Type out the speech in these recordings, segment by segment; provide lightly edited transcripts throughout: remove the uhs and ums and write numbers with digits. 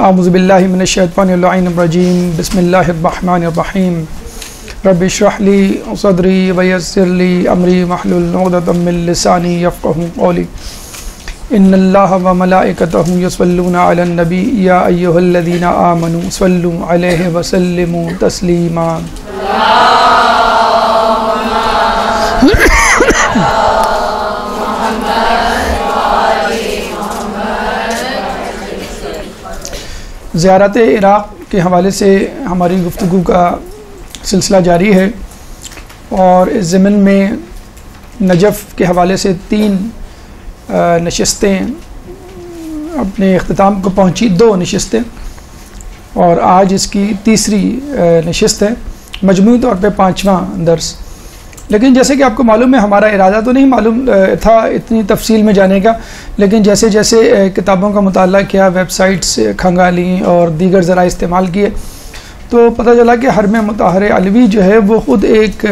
اعوذ باللہ من الشیطان اللعین الرجیم بسم اللہ الرحمن الرحیم رب اشرح لی صدری ویسر لی امری واحلل عقدۃ من لسانی یفقہوا قولی ان اللہ وملائکتہ یصلون علی النبی یا ایھا الذین آمنوا صلوا علیہ وسلموا تسلیما زیارت عراق کے حوالے سے ہماری گفتگو کا سلسلہ جاری ہے، اور اس ضمن میں نجف کے حوالے سے 3 نشستیں اپنے اختتام کو پہنچی، 2 نشستیں، اور آج اس کی تیسری نشست ہے، مجموعی طور پہ 5واں درس۔ لیکن جیسے کہ آپ کو معلوم ہے، ہمارا ارادہ تو نہیں معلوم تھا اتنی تفصیل میں جانے کا، لیکن جیسے جیسے کتابوں کا مطالعہ کیا، ویب سائٹس کھنگالیں اور دیگر ذرائع استعمال کیے، تو پتہ چلا کہ حرم مطہر علوی جو ہے وہ خود ایک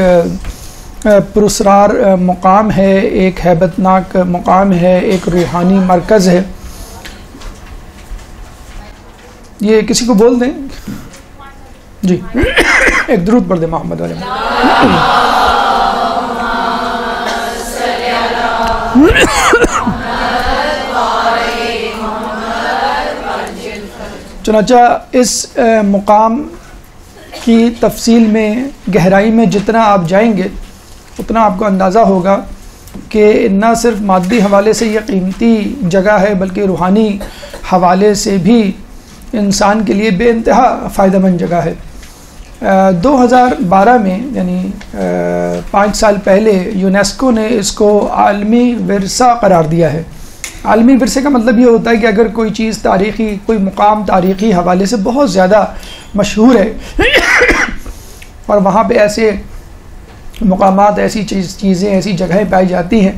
پراسرار مقام ہے، ایک ہیبت ناک مقام ہے، ایک روحانی مرکز ہے۔ یہ کسی کو بول دیں جی، ایک درود پڑھ دیں محمد علیہ۔ چنانچہ اس مقام کی تفصیل میں، گہرائی میں جتنا آپ جائیں گے اتنا آپ کو اندازہ ہوگا کہ نہ صرف مادی حوالے سے یہ قیمتی جگہ ہے، بلکہ روحانی حوالے سے بھی انسان کے لیے بے انتہا فائدہ مند جگہ ہے۔ 2012 میں یعنی 5 سال پہلے یونیسکو نے اس کو عالمی ورثہ قرار دیا ہے۔ عالمی ورثے کا مطلب یہ ہوتا ہے کہ اگر کوئی چیز تاریخی، کوئی مقام تاریخی حوالے سے بہت زیادہ مشہور ہے اور وہاں پہ ایسے مقامات، ایسی چیزیں، ایسی جگہیں پائی جاتی ہیں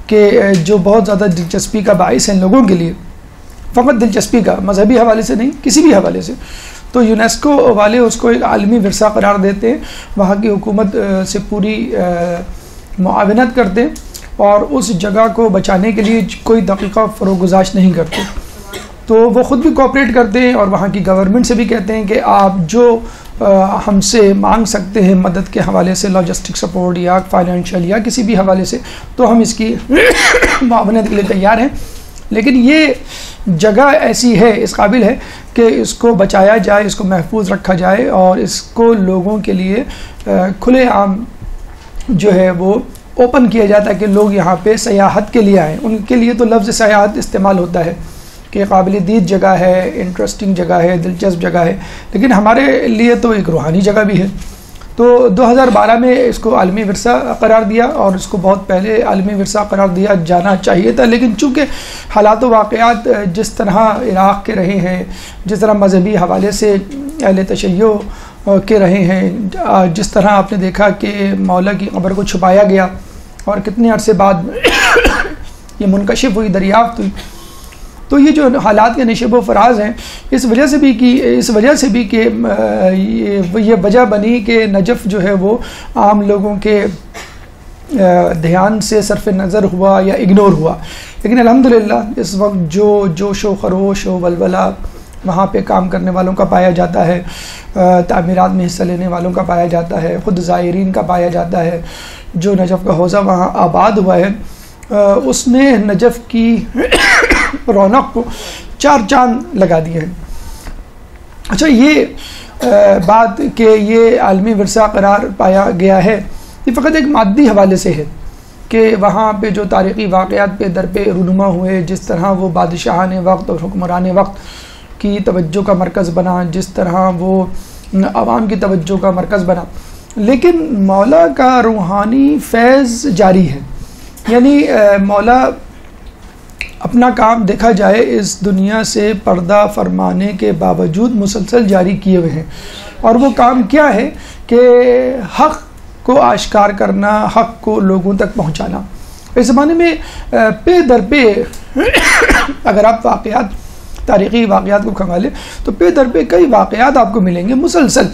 کہ جو بہت زیادہ دلچسپی کا باعث ہیں لوگوں کے لیے، فقط دلچسپی کا، مذہبی حوالے سے نہیں، کسی بھی حوالے سے، تو یونیسکو والے اس کو ایک عالمی ورثہ قرار دیتے ہیں، وہاں کی حکومت سے پوری معاونت کرتے ہیں اور اس جگہ کو بچانے کے لیے کوئی دقیقہ فروگزاشت نہیں کرتے۔ تو وہ خود بھی کوآپریٹ کرتے ہیں اور وہاں کی گورنمنٹ سے بھی کہتے ہیں کہ آپ جو ہم سے مانگ سکتے ہیں مدد کے حوالے سے، لاجسٹک سپورٹ یا فائنینشیل یا کسی بھی حوالے سے، تو ہم اس کی معاونت کے لیے تیار ہیں، لیکن یہ جگہ ایسی ہے، اس قابل ہے کہ اس کو بچایا جائے، اس کو محفوظ رکھا جائے اور اس کو لوگوں کے لیے کھلے عام جو ہے وہ اوپن کیا جاتا ہے کہ لوگ یہاں پہ سیاحت کے لیے آئیں۔ ان کے لیے تو لفظ سیاحت استعمال ہوتا ہے کہ قابل دید جگہ ہے، انٹرسٹنگ جگہ ہے، دلچسپ جگہ ہے، لیکن ہمارے لیے تو ایک روحانی جگہ بھی ہے۔ تو 2012 میں اس کو عالمی ورثہ قرار دیا، اور اس کو بہت پہلے عالمی ورثہ قرار دیا جانا چاہیے تھا، لیکن چونکہ حالات و واقعات جس طرح عراق کے رہے ہیں، جس طرح مذہبی حوالے سے اہل تشیع کے رہے ہیں، جس طرح آپ نے دیکھا کہ مولا کی قبر کو چھپایا گیا اور کتنے عرصے بعد یہ منکشف ہوئی، دریافت ہوئی، تو یہ جو حالات کے نشیب و فراز ہیں، اس وجہ سے بھی کہ یہ وجہ بنی کہ نجف جو ہے وہ عام لوگوں کے دھیان سے صرف نظر ہوا یا اگنور ہوا، لیکن الحمدللہ اس وقت جو جوش و خروش و ولولہ وہاں پہ کام کرنے والوں کا پایا جاتا ہے، تعمیرات میں حصہ لینے والوں کا پایا جاتا ہے، خود زائرین کا پایا جاتا ہے، جو نجف کا حوزہ وہاں آباد ہوا ہے، اس نے نجف کی رونق کو 4 چاند لگا دیے ہیں۔ اچھا، یہ بات کہ یہ عالمی ورثہ قرار پایا گیا ہے، یہ فقط ایک مادی حوالے سے ہے کہ وہاں پہ جو تاریخی واقعات پہ در پہ رونما ہوئے، جس طرح وہ بادشاہان وقت اور حکمران وقت کی توجہ کا مرکز بنا، جس طرح وہ عوام کی توجہ کا مرکز بنا، لیکن مولا کا روحانی فیض جاری ہے۔ یعنی مولا اپنا کام دیکھا جائے اس دنیا سے پردہ فرمانے کے باوجود مسلسل جاری کیے ہوئے ہیں، اور وہ کام کیا ہے کہ حق کو آشکار کرنا، حق کو لوگوں تک پہنچانا۔ اس زمانے میں پہ در پہ اگر آپ واقعات، تاریخی واقعات کو کھنگالیں تو پہ در پہ کئی واقعات آپ کو ملیں گے مسلسل،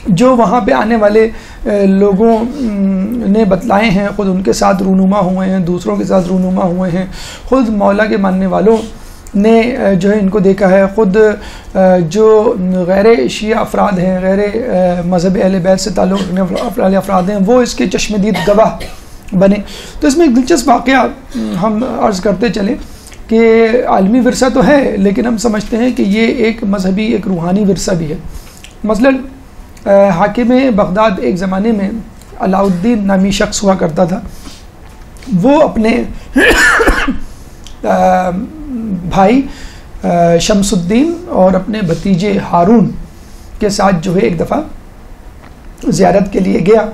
جو وہاں پہ آنے والے لوگوں نے بتلائے ہیں، خود ان کے ساتھ رونما ہوئے ہیں، دوسروں کے ساتھ رونما ہوئے ہیں، خود مولا کے ماننے والوں نے جو ہے ان کو دیکھا ہے، خود جو غیر شیعہ افراد ہیں، غیر مذہب اہل بیت سے تعلق رکھنے والے افراد ہیں، وہ اس کے چشمدید گواہ بنے۔ تو اس میں ایک دلچسپ واقعہ ہم عرض کرتے چلیں کہ عالمی ورثہ تو ہے، لیکن ہم سمجھتے ہیں کہ یہ ایک مذہبی، ایک روحانی ورثہ بھی ہے۔ مثلاً حاکم بغداد ایک زمانے میں علاء الدین نامی شخص ہوا کرتا تھا، وہ اپنے بھائی شمس الدین اور اپنے بھتیجے ہارون کے ساتھ جو ہے ایک دفعہ زیارت کے لیے گیا،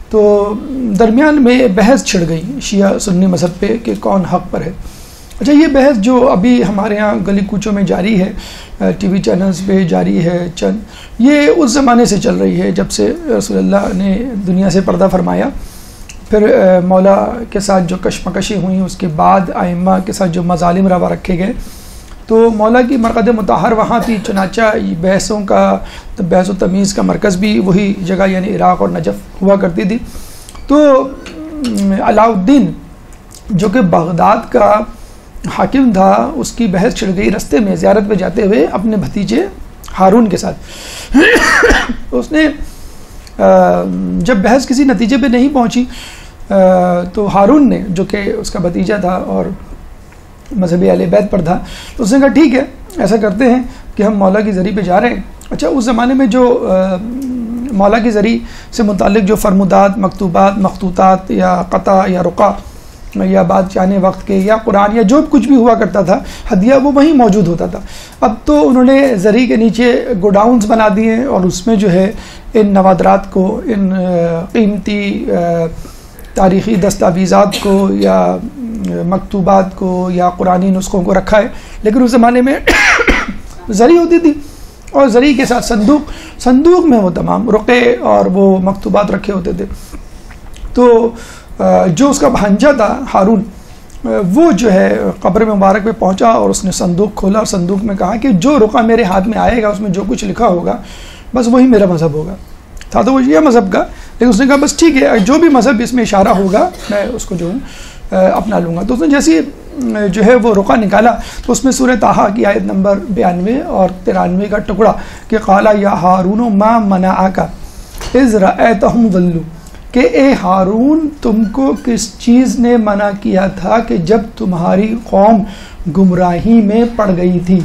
تو درمیان میں بحث چھڑ گئی شیعہ سنی مذہب پہ کہ کون حق پر ہے۔ اچھا، یہ بحث جو ابھی ہمارے ہاں گلی کوچوں میں جاری ہے، ٹی وی چینلز پہ جاری ہے چند، یہ اس زمانے سے چل رہی ہے جب سے رسول اللہ نے دنیا سے پردہ فرمایا، پھر مولا کے ساتھ جو کشمکشی ہوئیں، اس کے بعد ائمہ کے ساتھ جو مظالم روا رکھے گئے، تو مولا کی مرقد مطہر وہاں تھی، چنانچہ بحثوں کا، بحث و تمیز کا مرکز بھی وہی جگہ یعنی عراق اور نجف ہوا کرتی تھی۔ تو علاء الدین جو کہ بغداد کا حاکم تھا، اس کی بحث چھڑ گئی رستے میں زیارت پہ جاتے ہوئے اپنے بھتیجے ہارون کے ساتھ۔ اس نے جب بحث کسی نتیجے پہ نہیں پہنچی تو ہارون نے، جو کہ اس کا بھتیجا تھا اور مذہبی اہل بیت پر تھا، تو اس نے کہا ٹھیک ہے، ایسا کرتے ہیں کہ ہم مولا کی زری پہ جا رہے ہیں۔ اچھا، اس زمانے میں جو مولا کی زری سے متعلق جو فرمودات، مکتوبات، مخطوطات یا قطع یا رقع یا بادشاہ وقت کے یا قرآن یا جو کچھ بھی ہوا کرتا تھا ہدیہ، وہ وہیں موجود ہوتا تھا۔ اب تو انہوں نے زری کے نیچے گوڈاؤنز بنا دیے اور اس میں جو ہے ان نوادرات کو، ان قیمتی تاریخی دستاویزات کو یا مکتوبات کو یا قرآنی نسخوں کو رکھا ہے۔ لیکن اس زمانے میں زری ہوتی تھی اور زری کے ساتھ صندوق میں وہ تمام رقعے اور وہ مکتوبات رکھے ہوتے تھے۔ تو جو اس کا بھانجا تھا ہارون، وہ جو ہے قبر مبارک پہ پہنچا اور اس نے صندوق کھولا اور صندوق میں کہا کہ جو رقعہ میرے ہاتھ میں آئے گا اس میں جو کچھ لکھا ہوگا بس وہی میرا مذہب ہوگا۔ تھا تو وہ یہ مذہب کا، لیکن اس نے کہا بس ٹھیک ہے، جو بھی مذہب اس میں اشارہ ہوگا میں اس کو جو ہوں اپنا لوں گا۔ تو اس نے جیسے جو ہے وہ رقعہ نکالا تو اس میں سورہ طٰہٰ کی آیت نمبر 92 اور 93 کا ٹکڑا کہ قَالَ يَا هَارُونُ مَا مَنَعَكَ إِذْ رَأَيْتَهُمْ ضَلُّوا، کہ اے ہارون تم کو کس چیز نے منع کیا تھا کہ جب تمہاری قوم گمراہی میں پڑ گئی تھی،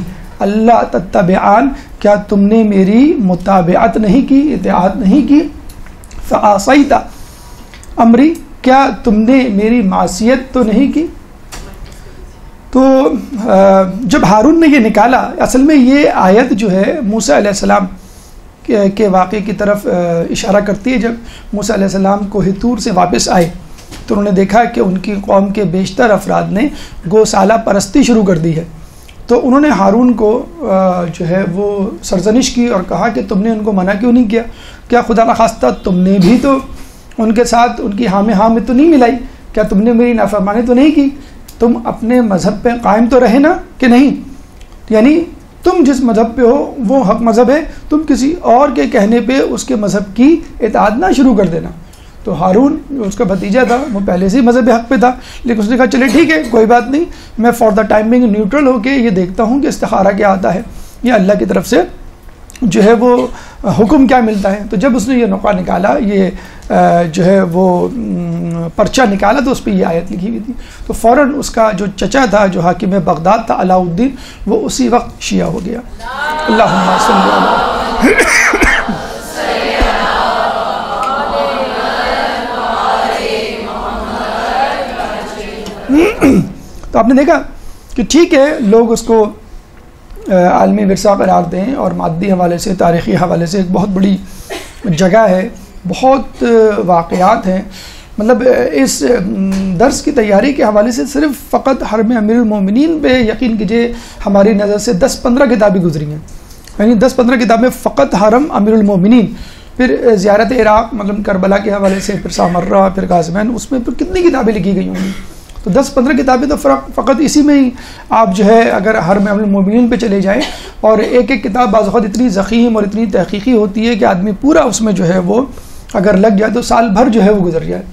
اللہ تتبعان، کیا تم نے میری متابعت نہیں کی، اطاعت نہیں کی، فعصیت امری، کیا تم نے میری معصیت تو نہیں کی۔ تو جب ہارون نے یہ نکالا، اصل میں یہ آیت جو ہے موسیٰ علیہ السلام کے واقعے کی طرف اشارہ کرتی ہے۔ جب موسیٰ علیہ السلام کوہ طور سے واپس آئے تو انہوں نے دیکھا کہ ان کی قوم کے بیشتر افراد نے گوسالہ پرستی شروع کر دی ہے، تو انہوں نے ہارون کو جو ہے وہ سرزنش کی اور کہا کہ تم نے ان کو منع کیوں نہیں کیا؟ کیا خدا نخواستہ تم نے بھی تو ان کے ساتھ ان کی ہاں میں تو نہیں ملائی؟ کیا تم نے میری نافرمانی تو نہیں کی؟ تم اپنے مذہب پہ قائم تو رہے نا کہ نہیں؟ یعنی تم جس مذہب پہ ہو وہ حق مذہب ہے، تم کسی اور کے کہنے پہ اس کے مذہب کی اطاعت نہ شروع کر دینا۔ تو ہارون جو اس کا بھتیجا تھا وہ پہلے سے ہی مذہب حق پہ تھا، لیکن اس نے کہا چلے ٹھیک ہے کوئی بات نہیں، میں فار دا ٹائمنگ نیوٹرل ہو کے یہ دیکھتا ہوں کہ استخارہ کیا آتا ہے، یہ اللہ کی طرف سے جو ہے وہ حکم کیا ملتا ہے۔ تو جب اس نے یہ نقعہ نکالا، یہ جو ہے وہ پرچہ نکالا، تو اس پہ یہ آیت لکھی ہوئی تھی۔ تو فوراً اس کا جو چچا تھا جو حاکم بغداد تھا علاء الدین، وہ اسی وقت شیعہ ہو گیا۔ اللہم صلی اللہ۔ تو آپ نے دیکھا کہ ٹھیک ہے لوگ اس کو عالمی ورثہ قرار دیں اور مادی حوالے سے، تاریخی حوالے سے ایک بہت بڑی جگہ ہے، بہت واقعات ہیں۔ مطلب اس درس کی تیاری کے حوالے سے صرف فقط حرم امیر المومنین پہ یقین کیجئے ہماری نظر سے 10-15 کتابیں گزری ہیں، یعنی 10-15 کتابیں فقط حرم امیر المومنین، پھر زیارت عراق مطلب کربلا کے حوالے سے، پھر سامرہ، پھر قاسمین، اس میں پھر کتنی کتابیں لکھی گئی ہوں گی۔ تو 10-15 کتابیں تو فقط اسی میں ہی آپ جو ہے اگر حرم المومنین پہ چلے جائیں، اور ایک ایک کتاب بعض اوقات اتنی ضخیم اور اتنی تحقیقی ہوتی ہے کہ آدمی پورا اس میں جو ہے وہ اگر لگ جائے تو سال بھر جو ہے وہ گزر جائے۔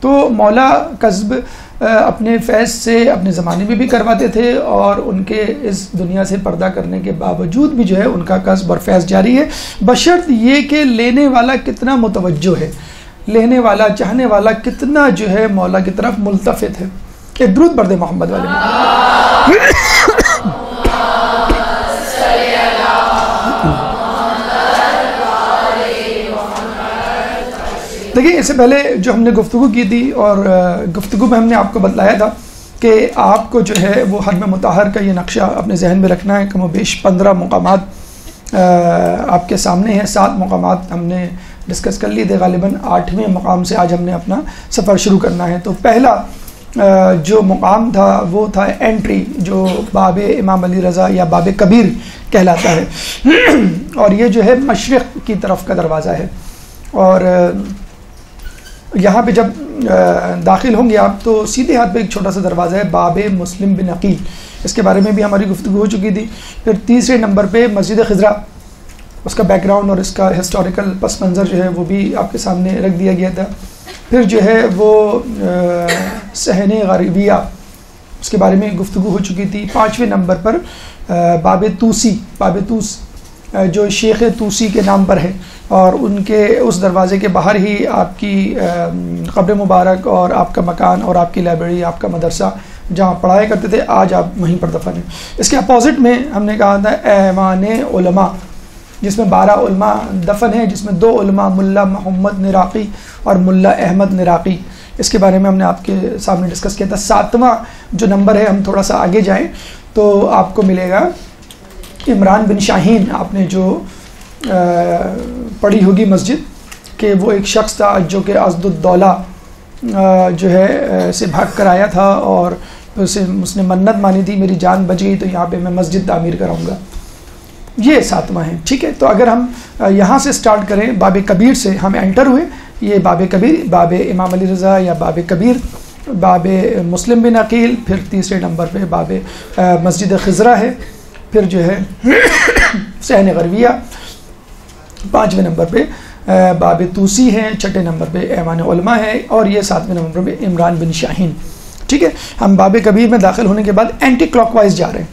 تو مولا کذب اپنے فیض سے اپنے زمانے میں بھی کرواتے تھے، اور ان کے اس دنیا سے پردہ کرنے کے باوجود بھی جو ہے ان کا قصب اور فیض جاری ہے، بشرط یہ کہ لینے والا کتنا متوجہ ہے، لینے والا چاہنے والا کتنا جو ہے مولا کی طرف ملتفت ہے۔ ایک درود پڑھ دے محمد والے میں۔ دیکھیں اس سے پہلے جو ہم نے گفتگو کی تھی، اور گفتگو میں ہم نے آپ کو بتلایا تھا کہ آپ کو جو ہے وہ حرم مطہر کا یہ نقشہ اپنے ذہن میں رکھنا ہے۔ کم و بیش 15 مقامات آپ کے سامنے ہیں، 7 مقامات ہم نے ڈسکس کر لیے تھے، غالباً 8ویں مقام سے آج ہم نے اپنا سفر شروع کرنا ہے۔ تو پہلا جو مقام تھا وہ تھا انٹری، جو باب امام علی رضا یا باب کبیر کہلاتا ہے، اور یہ جو ہے مشرق کی طرف کا دروازہ ہے، اور یہاں پہ جب داخل ہوں گے آپ تو سیدھے ہاتھ پہ ایک چھوٹا سا دروازہ ہے، باب مسلم بن عقیل، اس کے بارے میں بھی ہماری گفتگو ہو چکی تھی۔ پھر تیسرے نمبر پہ مسجد خضرا، اس کا بیک گراؤنڈ اور اس کا ہسٹوریکل پس منظر جو ہے وہ بھی آپ کے سامنے رکھ دیا گیا تھا۔ پھر جو ہے وہ صحن غریبیہ، اس کے بارے میں گفتگو ہو چکی تھی۔ 5ویں نمبر پر باب توسی، باب توس جو شیخ توسی کے نام پر ہے، اور ان کے اس دروازے کے باہر ہی آپ کی قبر مبارک اور آپ کا مکان اور آپ کی لائبریری، آپ کا مدرسہ جہاں پڑھایا کرتے تھے، آج آپ وہیں پر دفن ہیں۔ اس کے اپوزٹ میں ہم نے کہا تھا ایوان علماء، جس میں 12 علماء دفن ہیں، جس میں 2 علماء ملا محمد نراقی اور ملا احمد نراقی، اس کے بارے میں ہم نے آپ کے سامنے ڈسکس کیا تھا۔ 7واں جو نمبر ہے، ہم تھوڑا سا آگے جائیں تو آپ کو ملے گا عمران بن شاہین، آپ نے جو پڑھی ہوگی مسجد، کہ وہ ایک شخص تھا جو کہ اسد الدولہ جو ہے سے بھاگ کر آیا تھا، اور اس نے منت مانی تھی میری جان بچ گئی تو یہاں پہ میں مسجد تعمیر کراؤں گا۔ یہ 7واں ہے، ٹھیک ہے۔ تو اگر ہم یہاں سے سٹارٹ کریں، باب کبیر سے ہم انٹر ہوئے، یہ باب کبیر، باب امام علی رضا یا باب کبیر، باب مسلم بن عقیل، پھر تیسرے نمبر پہ باب مسجد خضرا ہے، پھر جو ہے صحن غریبیہ، 5ویں نمبر پہ باب توسی ہے، 6 نمبر پہ ایوان علماء ہے، اور یہ 7ویں نمبر پہ عمران بن شاہین، ٹھیک ہے۔ ہم باب کبیر میں داخل ہونے کے بعد اینٹی کلاک وائز جا رہے ہیں،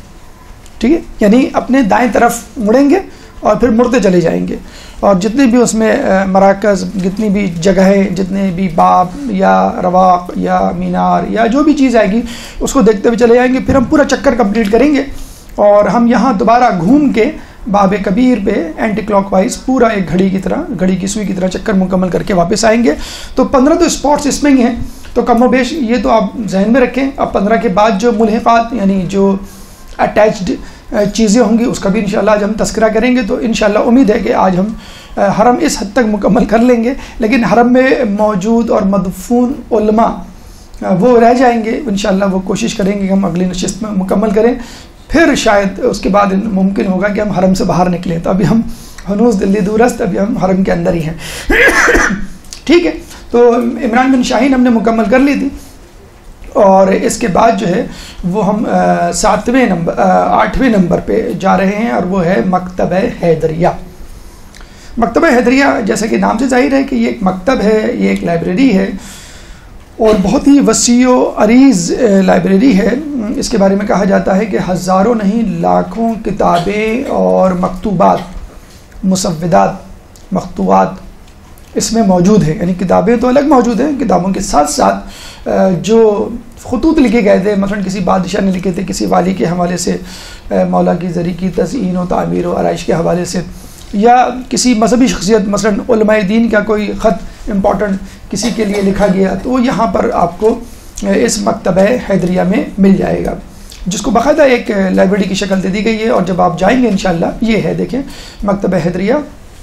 ٹھیک ہے، یعنی اپنے دائیں طرف مڑیں گے اور پھر مڑتے چلے جائیں گے، اور جتنے بھی اس میں مراکز، جتنی بھی جگہیں، جتنے بھی باب یا رواق یا مینار یا جو بھی چیز آئے گی اس کو دیکھتے ہوئے چلے جائیں گے۔ پھر ہم پورا چکر کمپلیٹ کریں گے، اور ہم یہاں دوبارہ گھوم کے باب کبیر پہ اینٹی کلاک وائز پورا ایک گھڑی کی طرح، گھڑی کی سوئی کی طرح چکر مکمل کر کے واپس آئیں گے۔ تو 15 تو اسپاٹس اس میں ہی ہیں، تو کم و بیش یہ تو آپ ذہن میں رکھیں۔ اب 15 کے بعد جو ملحقات یعنی جو اٹیچڈ چیزیں ہوں گی اس کا بھی انشاءاللہ آج ہم تذکرہ کریں گے۔ تو انشاءاللہ امید ہے کہ آج ہم حرم اس حد تک مکمل کر لیں گے، لیکن حرم میں موجود اور مدفون علماء وہ رہ جائیں گے، انشاءاللہ وہ کوشش کریں گے کہ ہم اگلی نشست میں مکمل کریں، پھر شاید اس کے بعد ممکن ہوگا کہ ہم حرم سے باہر نکلیں۔ تو ابھی ہم ہنوز دلی دورست، ابھی ہم حرم کے اندر ہی ہیں، ٹھیک ہے۔ تو عمران بن شاہین ہم نے مکمل کر لی تھی، اور اس کے بعد جو ہے وہ ہم 8ویں نمبر پہ جا رہے ہیں، اور وہ ہے مکتبہ حیدریہ۔ مکتبہ حیدریہ جیسا کہ نام سے ظاہر ہے کہ یہ ایک مکتب ہے، یہ ایک لائبریری ہے، اور بہت ہی وسیع و عریض لائبریری ہے۔ اس کے بارے میں کہا جاتا ہے کہ ہزاروں نہیں لاکھوں کتابیں اور مکتوبات، مسودات، مخطوطات اس میں موجود ہیں، یعنی کتابیں تو الگ موجود ہیں، کتابوں کے ساتھ ساتھ جو خطوط لکھے گئے تھے، مثلا کسی بادشاہ نے لکھے تھے، کسی والی کے حوالے سے، مولا کی زری کی تزئین و تعمیر و آرائش کے حوالے سے، یا کسی مذہبی شخصیت مثلا علماء دین کا کوئی خط امپورٹنٹ کسی کے لیے لکھا گیا، تو وہ یہاں پر آپ کو اس مکتبہ حیدریہ میں مل جائے گا، جس کو باقاعدہ ایک لائبریری کی شکل دے دی گئی ہے۔ اور جب آپ جائیں گے انشاءاللہ یہ ہے، دیکھیں مکتبہ حیدریہ،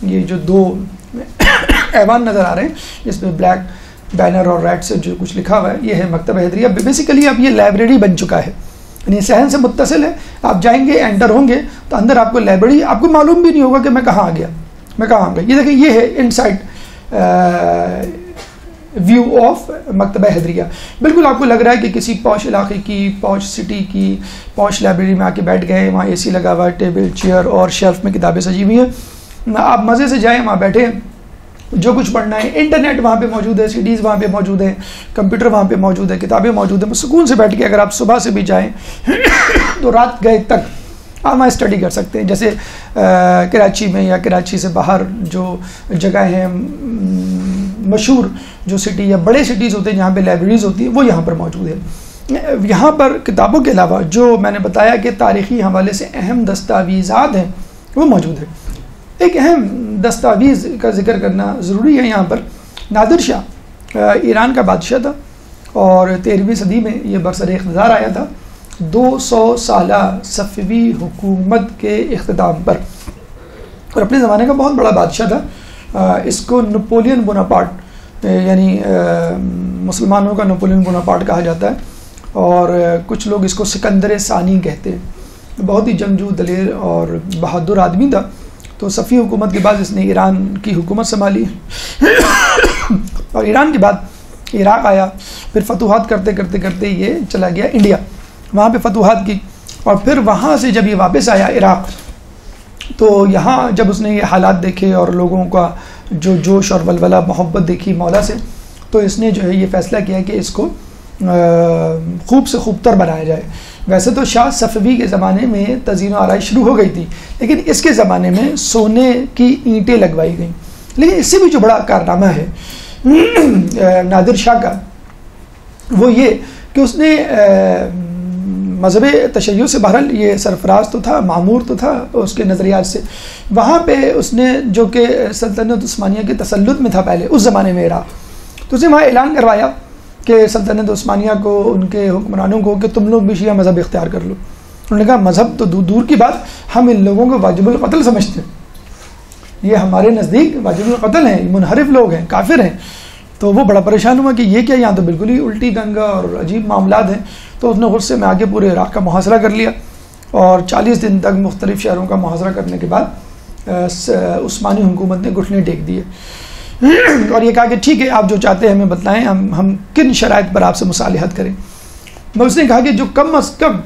یہ جو 2 ایوان نظر آ رہے ہیں اس پہ بلیک بینر اور ریڈ سے جو کچھ لکھا ہوا ہے، یہ ہے مکتبہ حیدریہ۔ بیسیکلی اب یہ لائبریری بن چکا ہے، یعنی صحن سے متصل ہے، آپ جائیں گے انٹر ہوں گے تو اندر آپ کو لائبریری، آپ کو معلوم بھی نہیں ہوگا کہ میں کہاں آ گیا، میں کہاں آ گیا۔ یہ دیکھیں، یہ ہے ان سائڈ ویو آف مکتبہ حیدریہ۔ بالکل آپ کو لگ رہا ہے کہ کسی پوش علاقے کی، پوش سٹی کی پوش لائبریری میں آ کے بیٹھ گئے ہیں، وہاں اے سی لگا ہوا ہے، ٹیبل چیئر اور شیلف میں کتابیں سجی ہوئی ہیں، آپ مزے سے جائیں، وہاں بیٹھیں، جو کچھ پڑھنا ہے، انٹرنیٹ وہاں پہ موجود ہے، CDs وہاں پہ موجود ہیں، کمپیوٹر وہاں پہ موجود ہے، کتابیں موجود ہیں. سکون سے بیٹھ کے اگر آپ صبح سے بھی جائیں تو رات گئے تک آپ وہاں اسٹڈی کر سکتے ہیں. جیسے کراچی میں یا کراچی سے باہر جو جگہ ہیں مشہور جو سٹی یا بڑے سٹیز ہوتے ہیں جہاں پہ لائبریریز ہوتی ہیں، وہ یہاں پر موجود ہے. یہاں پر کتابوں کے علاوہ جو میں نے بتایا کہ تاریخی حوالے سے اہم دستاویزات ہیں وہ موجود ہے. ایک اہم دستاویز کا ذکر کرنا ضروری ہے یہاں پر. نادر شاہ ایران کا بادشاہ تھا اور 13ویں صدی میں یہ برسر اقتدار آیا تھا 200 سالہ صفوی حکومت کے اختتام پر، اور اپنے زمانے کا بہت بڑا بادشاہ تھا. اس کو نپولین بوناپارٹ یعنی مسلمانوں کا نپولین بوناپارٹ کہا جاتا ہے، اور کچھ لوگ اس کو سکندر ثانی کہتے ہیں. بہت ہی جنگجو دلیر اور بہادر آدمی تھا. تو صفوی حکومت کے بعد اس نے ایران کی حکومت سنبھالی اور ایران کے بعد عراق آیا، پھر فتوحات کرتے کرتے کرتے یہ چلا گیا انڈیا، وہاں پہ فتوحات کی، اور پھر وہاں سے جب یہ واپس آیا عراق تو یہاں جب اس نے یہ حالات دیکھے اور لوگوں کا جو جوش اور ولولہ محبت دیکھی مولا سے، تو اس نے جو ہے یہ فیصلہ کیا کہ اس کو خوب سے خوب تر بنایا جائے. ویسے تو شاہ صفوی کے زمانے میں تزئین و آرائش شروع ہو گئی تھی، لیکن اس کے زمانے میں سونے کی اینٹیں لگوائی گئیں. لیکن اس سے بھی جو بڑا کارنامہ ہے نادر شاہ کا وہ یہ کہ اس نے مذہب تشیع سے بہرحال یہ سرفراز تو تھا، معمور تو تھا اس کے نظریات سے، وہاں پہ اس نے جو کہ سلطنت عثمانیہ کے تسلط میں تھا پہلے اس زمانے میں عراق، تو اس نے وہاں اعلان کروایا کہ سلطنت عثمانیہ کو، ان کے حکمرانوں کو، کہ تم لوگ بھی شیعہ مذہب اختیار کر لو. انہوں نے کہا مذہب تو دور کی بات، ہم ان لوگوں کو واجب القتل سمجھتے ہیں، یہ ہمارے نزدیک واجب القتل ہیں، منحرف لوگ ہیں، کافر ہیں. تو وہ بڑا پریشان ہوا کہ یہ کیا، یہاں تو بالکل ہی الٹی گنگا اور عجیب معاملات ہیں. تو اس نے غصے میں آگے پورے عراق کا محاصرہ کر لیا، اور 40 دن تک مختلف شہروں کا محاصرہ کرنے کے بعد عثمانی حکومت نے گھٹنے ٹیک دیے اور یہ کہا کہ ٹھیک ہے، آپ جو چاہتے ہیں ہمیں بتلائیں، ہم کن شرائط پر آپ سے مصالحت کریں. اس نے کہا کہ جو کم از کم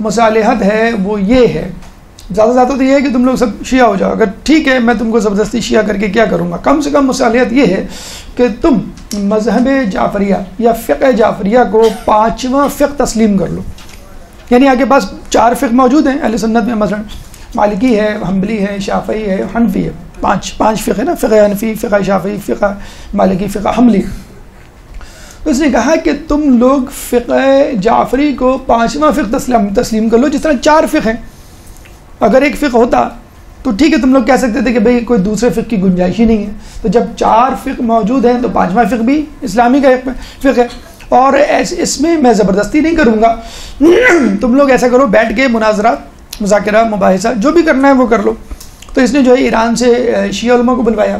مصالحت ہے وہ یہ ہے، زیادہ سے زیادہ تو یہ ہے کہ تم لوگ سب شیعہ ہو جاؤ، اگر ٹھیک ہے میں تم کو زبردستی شیعہ کر کے کیا کروں گا، کم سے کم مصالحت یہ ہے کہ تم مذہب جعفریہ یا فقہ جعفریہ کو 5واں فقہ تسلیم کر لو. یعنی آپ کے پاس 4 فقہ موجود ہیں اہل سنت میں، مثلا مالکی ہے، حنبلی ہے، شافعی ہے، حنفی ہے، 5 فقہ ہے نا، فقہ حنفی، فقہ شافعی، فقہ مالکی، فقہ حنبلی. اس نے کہا کہ تم لوگ فقہ جعفری کو 5واں فقہ تسلیم کر لو، جس طرح 4 فقہ ہیں. اگر ایک فقہ ہوتا تو ٹھیک ہے، تم لوگ کہہ سکتے تھے کہ بھئی کوئی دوسرے فقہ کی گنجائش ہی نہیں ہے. تو جب 4 فقہ موجود ہیں تو 5واں فقہ بھی اسلامی کا ایک فقہ ہے، اور اس میں میں زبردستی نہیں کروں گا. تم لوگ ایسا کرو، بیٹھ کے مناظرات، مذاکرہ، مباحثہ جو بھی کرنا ہے وہ کر لو. تو اس نے جو ہے ایران سے شیعہ علماء کو بلوایا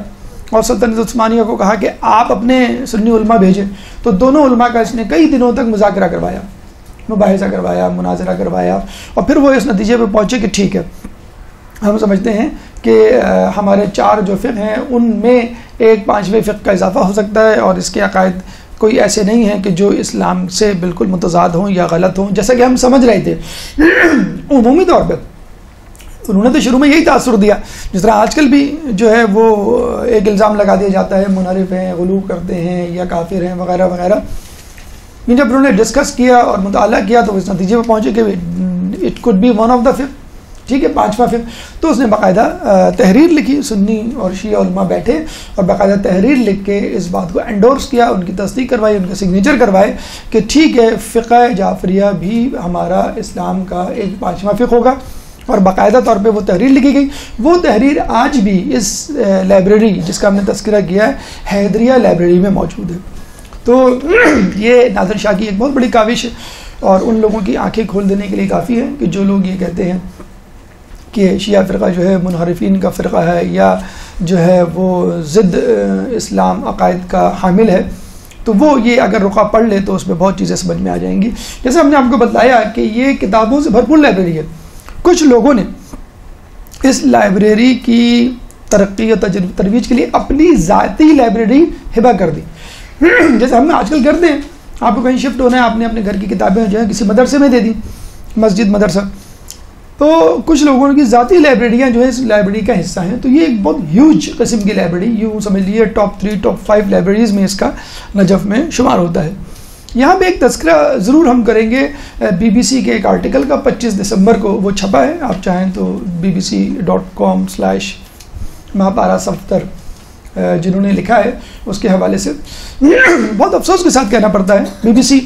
اور سلطنت عثمانیہ کو کہا کہ آپ اپنے سنی علماء بھیجیں. تو دونوں علماء کا اس نے کئی دنوں تک مذاکرہ کروایا، مباحثہ کروایا، مناظرہ کروایا، اور پھر وہ اس نتیجے پہ پہنچے کہ ٹھیک ہے، ہم سمجھتے ہیں کہ ہمارے 4 جو فقہ ہیں ان میں ایک 5ویں فقہ کا اضافہ ہو سکتا ہے، اور اس کے عقائد کوئی ایسے نہیں ہیں کہ جو اسلام سے بالکل متضاد ہوں یا غلط ہوں، جیسا کہ ہم سمجھ رہے تھے. عمومی طور پہ انہوں نے تو شروع میں یہی تاثر دیا، جس طرح آج کل بھی جو ہے وہ ایک الزام لگا دیا جاتا ہے منحرف ہیں، غلو کرتے ہیں یا کافر ہیں وغیرہ وغیرہ. جب انہوں نے ڈسکس کیا اور مطالعہ کیا تو اس نتیجے پہ پہنچے کہ it could be one of the فقہ، ٹھیک ہے 5واں فقہ. تو اس نے باقاعدہ تحریر لکھی، سنی اور شیعہ علماء بیٹھے اور باقاعدہ تحریر لکھ کے اس بات کو انڈورس کیا، ان کی تصدیق کروائی، ان کے سگنیچر کروائے کہ ٹھیک ہے فقہ جعفریہ بھی ہمارا اسلام کا ایک 5واں فقہ ہوگا. اور باقاعدہ طور پہ وہ تحریر لکھی گئی. وہ تحریر آج بھی اس لائبریری جس کا ہم نے تذکرہ کیا ہے، حیدریہ لائبریری میں موجود ہے. تو یہ نادر شاہ کی ایک بہت بڑی کاوش ہے، اور ان لوگوں کی آنکھیں کھول دینے کے لیے کافی ہے کہ جو لوگ یہ کہتے ہیں کہ شیعہ فرقہ جو ہے منحرفین کا فرقہ ہے یا جو ہے وہ ضد اسلام عقائد کا حامل ہے، تو وہ یہ اگر رقعہ پڑھ لے تو اس میں بہت چیزیں سمجھ میں آ جائیں گی. جیسے ہم نے آپ کو بتایا کہ یہ کتابوں سے بھرپور لائبریری ہے. کچھ لوگوں نے اس لائبریری کی ترقی اور ترویج کے لیے اپنی ذاتی لائبریری ہبہ کر دی. جیسے ہم آج کل کرتے ہیں، آپ کو کہیں شفٹ ہونا ہے، آپ نے اپنے گھر کی کتابیں جو ہیں کسی مدرسے میں دے دی، مسجد، مدرسہ. تو کچھ لوگوں کی ذاتی لائبریریاں جو ہے اس لائبریری کا حصہ ہیں. تو یہ ایک بہت ہیوج قسم کی لائبریری، یوں سمجھ لیجیے ٹاپ 3 ٹاپ 5 لائبریریز میں اس کا نجف میں شمار ہوتا ہے. یہاں پہ ایک تذکرہ ضرور ہم کریں گے BBC کے ایک آرٹیکل کا، 25 دسمبر کو وہ چھپا ہے. آپ چاہیں تو bbc.com/مہاپارا صفدر جنہوں نے لکھا ہے اس کے حوالے سے. بہت افسوس کے ساتھ کہنا پڑتا ہے BBC،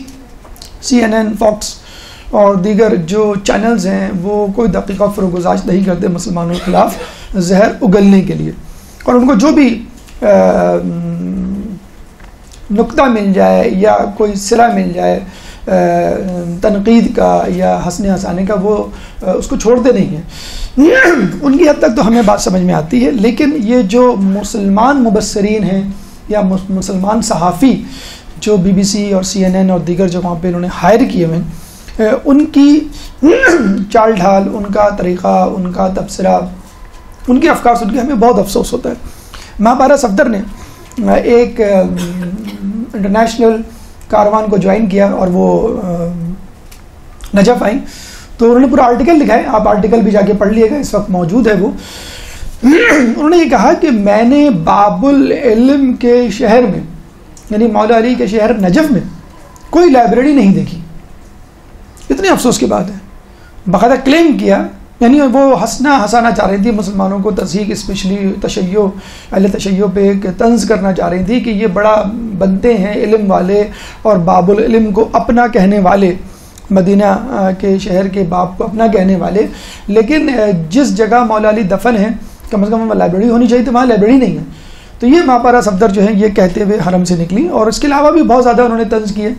CNN، فاکس اور دیگر جو چینلز ہیں وہ کوئی دقیقہ فروگزاشت نہیں کرتے مسلمانوں کے خلاف زہر اگلنے کے لیے، اور ان کو جو بھی نقطہ مل جائے یا کوئی صلہ مل جائے تنقید کا یا ہنسنے ہنسانے کا، وہ اس کو چھوڑتے نہیں ہیں. ان کی حد تک تو ہمیں بات سمجھ میں آتی ہے، لیکن یہ جو مسلمان مبصرین ہیں یا مسلمان صحافی جو BBC اور CNN اور دیگر جگہوں پہ انہوں نے ہائر کیے ہوئے ہیں، ان کی چال ڈھال، ان کا طریقہ، ان کا تبصرہ، ان کے افکار سن کے ہمیں بہت افسوس ہوتا ہے. مہاپارا صفدر نے ایک انٹرنیشنل کاروان کو جوائن کیا اور وہ نجف آئیں، تو انہوں نے پورا آرٹیکل لکھا ہے. آپ آرٹیکل بھی جا کے پڑھ لیے گا، اس وقت موجود ہے وہ. انہوں نے یہ کہا کہ میں نے باب العلم کے شہر میں، یعنی مولا علی کے شہر نجف میں کوئی لائبریری نہیں دیکھی. اتنی افسوس کی بات ہے. باقاعدہ کلیم کیا، یعنی وہ ہنسانا چاہ رہی تھی مسلمانوں کو، تضحیک اسپیشلی تشیع، اہل تشیع پہ ایک طنز کرنا چاہ رہی تھی کہ یہ بڑا بنتے ہیں علم والے اور باب العلم کو اپنا کہنے والے، مدینہ کے شہر کے باب کو اپنا کہنے والے، لیکن جس جگہ مولا علی دفن ہے کم از کم وہاں لائبریری ہونی چاہیے، تو وہاں لائبریری نہیں ہے. تو یہ مہاپارا صفدر جو ہے یہ کہتے ہوئے حرم سے نکلی. اور اس کے علاوہ بھی بہت زیادہ انہوں نے طنز کیے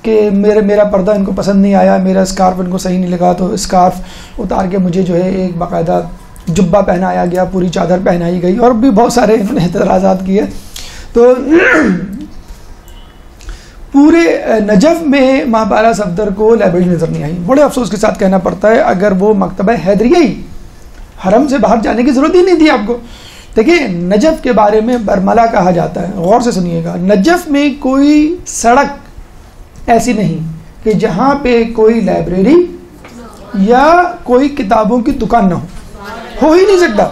کہ میرا پردہ ان کو پسند نہیں آیا، میرا اسکارف ان کو صحیح نہیں لگا، تو اسکارف اتار کے مجھے جو ہے ایک باقاعدہ جبہ پہنایا گیا، پوری چادر پہنائی گئی، اور بھی بہت سارے انہوں نے اعتراضات کیے. تو پورے نجف میں مہاپارا صفدر کو لائبریری نظر نہیں آئی. بڑے افسوس کے ساتھ کہنا پڑتا ہے، اگر وہ مکتبہ حیدریہ ہی، حرم سے باہر جانے کی ضرورت ہی نہیں تھی آپ کو. دیکھیں نجف کے بارے میں برملا کہا جاتا ہے، غور سے سنیے گا. نجف میں کوئی سڑک ایسی نہیں کہ جہاں پہ کوئی لائبریری یا کوئی کتابوں کی دکان نہ ہو ہی نہیں سکتا.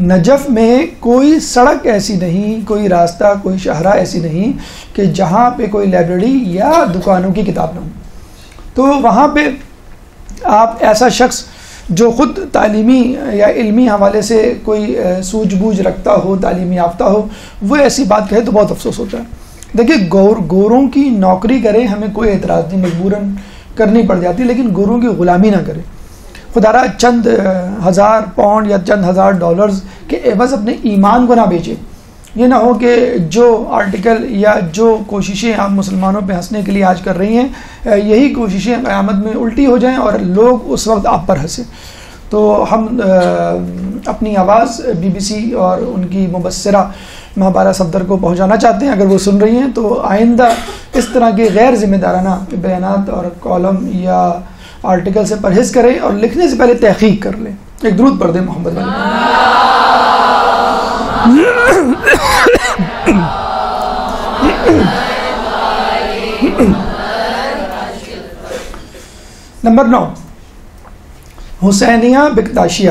نجف میں کوئی سڑک ایسی نہیں، کوئی راستہ، کوئی شاہراہ ایسی نہیں کہ جہاں پہ کوئی لائبریری یا دکانوں کی کتاب نہ ہو. تو وہاں پہ آپ ایسا شخص جو خود تعلیمی یا علمی حوالے سے کوئی سوجھ بوجھ رکھتا ہو، تعلیمی یافتہ ہو، وہ ایسی بات کہے تو بہت افسوس ہوتا ہے. دیکھیں گوروں کی نوکری کرے، ہمیں کوئی اعتراض نہیں، مجبوراً کرنی پڑ جاتی، لیکن گوروں کی غلامی نہ کرے. خدا را چند ہزار پاؤنڈ یا چند ہزار ڈالرز کے عوض اپنے ایمان کو نہ بیچے. یہ نہ ہو کہ جو آرٹیکل یا جو کوششیں آپ مسلمانوں پہ ہنسنے کے لیے آج کر رہی ہیں، یہی کوششیں قیامت میں الٹی ہو جائیں اور لوگ اس وقت آپ پر ہنسیں. تو ہم اپنی آواز BBC اور ان کی مبصرہ مہاپارا صفدر کو پہنچانا چاہتے ہیں. اگر وہ سن رہی ہیں تو آئندہ اس طرح کے غیر ذمہ دارانہ بیانات اور کالم یا آرٹیکل سے پرہیز کریں اور لکھنے سے پہلے تحقیق کر لیں. ایک درود پڑھ دیں محمد علی. نمبر 9، حسینیہ بکتاشیہ.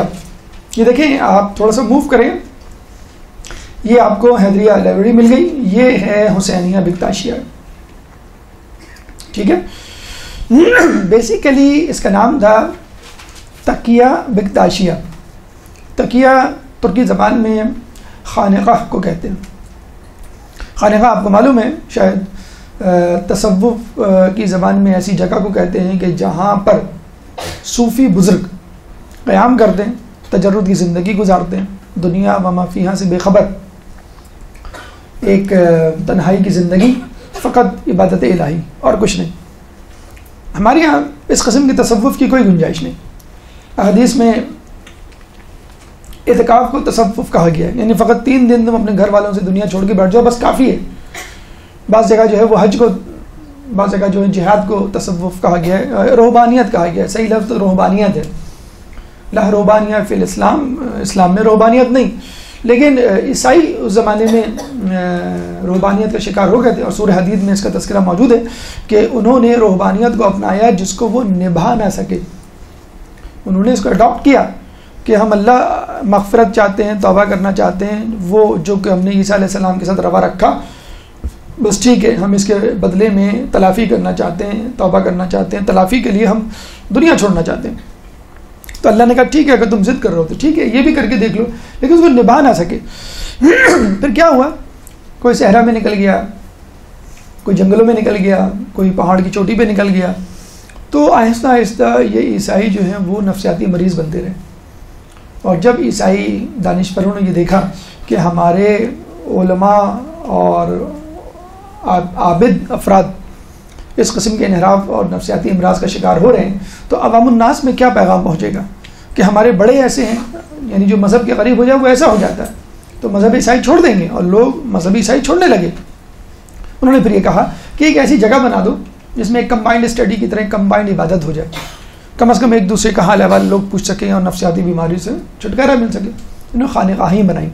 یہ دیکھیں آپ تھوڑا سا موو کریں، یہ آپ کو حیدریہ لائبریری مل گئی، یہ ہے حسینیہ بکتاشیہ. ٹھیک ہے، بیسیکلی اس کا نام تھا تقیہ بکتاشیہ. تقیہ ترکی زبان میں خانقاہ کو کہتے ہیں. خانقاہ آپ کو معلوم ہے شاید، تصوف کی زبان میں ایسی جگہ کو کہتے ہیں کہ جہاں پر صوفی بزرگ قیام کرتے ہیں، تجرد کی زندگی گزارتے ہیں، دنیا و ما فیہا سے بے خبر، ایک تنہائی کی زندگی، فقط عبادت الہی اور کچھ نہیں. ہمارے یہاں اس قسم کی تصوف کی کوئی گنجائش نہیں. احادیث میں اعتکاف کو تصوف کہا گیا ہے، یعنی فقط 3 دن تم اپنے گھر والوں سے دنیا چھوڑ کے بیٹھ جاؤ، بس کافی ہے. بعض جگہ جو ہے وہ حج کو، بعض جگہ جو ہے جہاد کو تصوف کہا گیا ہے، روحانیت کہا گیا ہے. صحیح لفظ روحانیت ہے. لا روحانیہ فی الاسلام، اسلام میں روحانیت نہیں، لیکن عیسائی اس زمانے میں رہبانیت کا شکار ہو گئے تھے، اور سورہ حدید میں اس کا تذکرہ موجود ہے کہ انہوں نے رہبانیت کو اپنایا جس کو وہ نبھا نہ سکے. انہوں نے اس کو اڈاپٹ کیا کہ ہم اللہ مغفرت چاہتے ہیں، توبہ کرنا چاہتے ہیں، وہ جو کہ ہم نے عیسیٰ علیہ السلام کے ساتھ روا رکھا بس ٹھیک ہے، ہم اس کے بدلے میں تلافی کرنا چاہتے ہیں، توبہ کرنا چاہتے ہیں، تلافی کے لیے ہم دنیا چھوڑنا چاہتے ہیں. تو اللہ نے کہا ٹھیک ہے، اگر تم ضد کر رہے ہو تو ٹھیک ہے، یہ بھی کر کے دیکھ لو. لیکن اس کو نبھا نہ سکے. پھر کیا ہوا؟ کوئی صحرا میں نکل گیا، کوئی جنگلوں میں نکل گیا، کوئی پہاڑ کی چوٹی پہ نکل گیا. تو آہستہ آہستہ یہ عیسائی جو ہیں وہ نفسیاتی مریض بنتے رہے. اور جب عیسائی دانشوروں نے یہ دیکھا کہ ہمارے علماء اور عابد افراد اس قسم کے انحراف اور نفسیاتی امراض کا شکار ہو رہے ہیں، تو عوام الناس میں کیا پیغام پہنچے گا کہ ہمارے بڑے ایسے ہیں، یعنی جو مذہب کے قریب ہو جائے وہ ایسا ہو جاتا ہے، تو مذہب عیسائی چھوڑ دیں گے. اور لوگ مذہب عیسائی چھوڑنے لگے. انہوں نے پھر یہ کہا کہ ایک ایسی جگہ بنا دو جس میں ایک کمبائنڈ اسٹڈی کی طرح کمبائنڈ عبادت ہو جائے، کم از کم ایک دوسرے کا حال احوال لوگ پوچھ سکیں اور نفسیاتی بیماری سے چھٹکارا مل سکے. انہوں نے خانقاہیں بنائیں.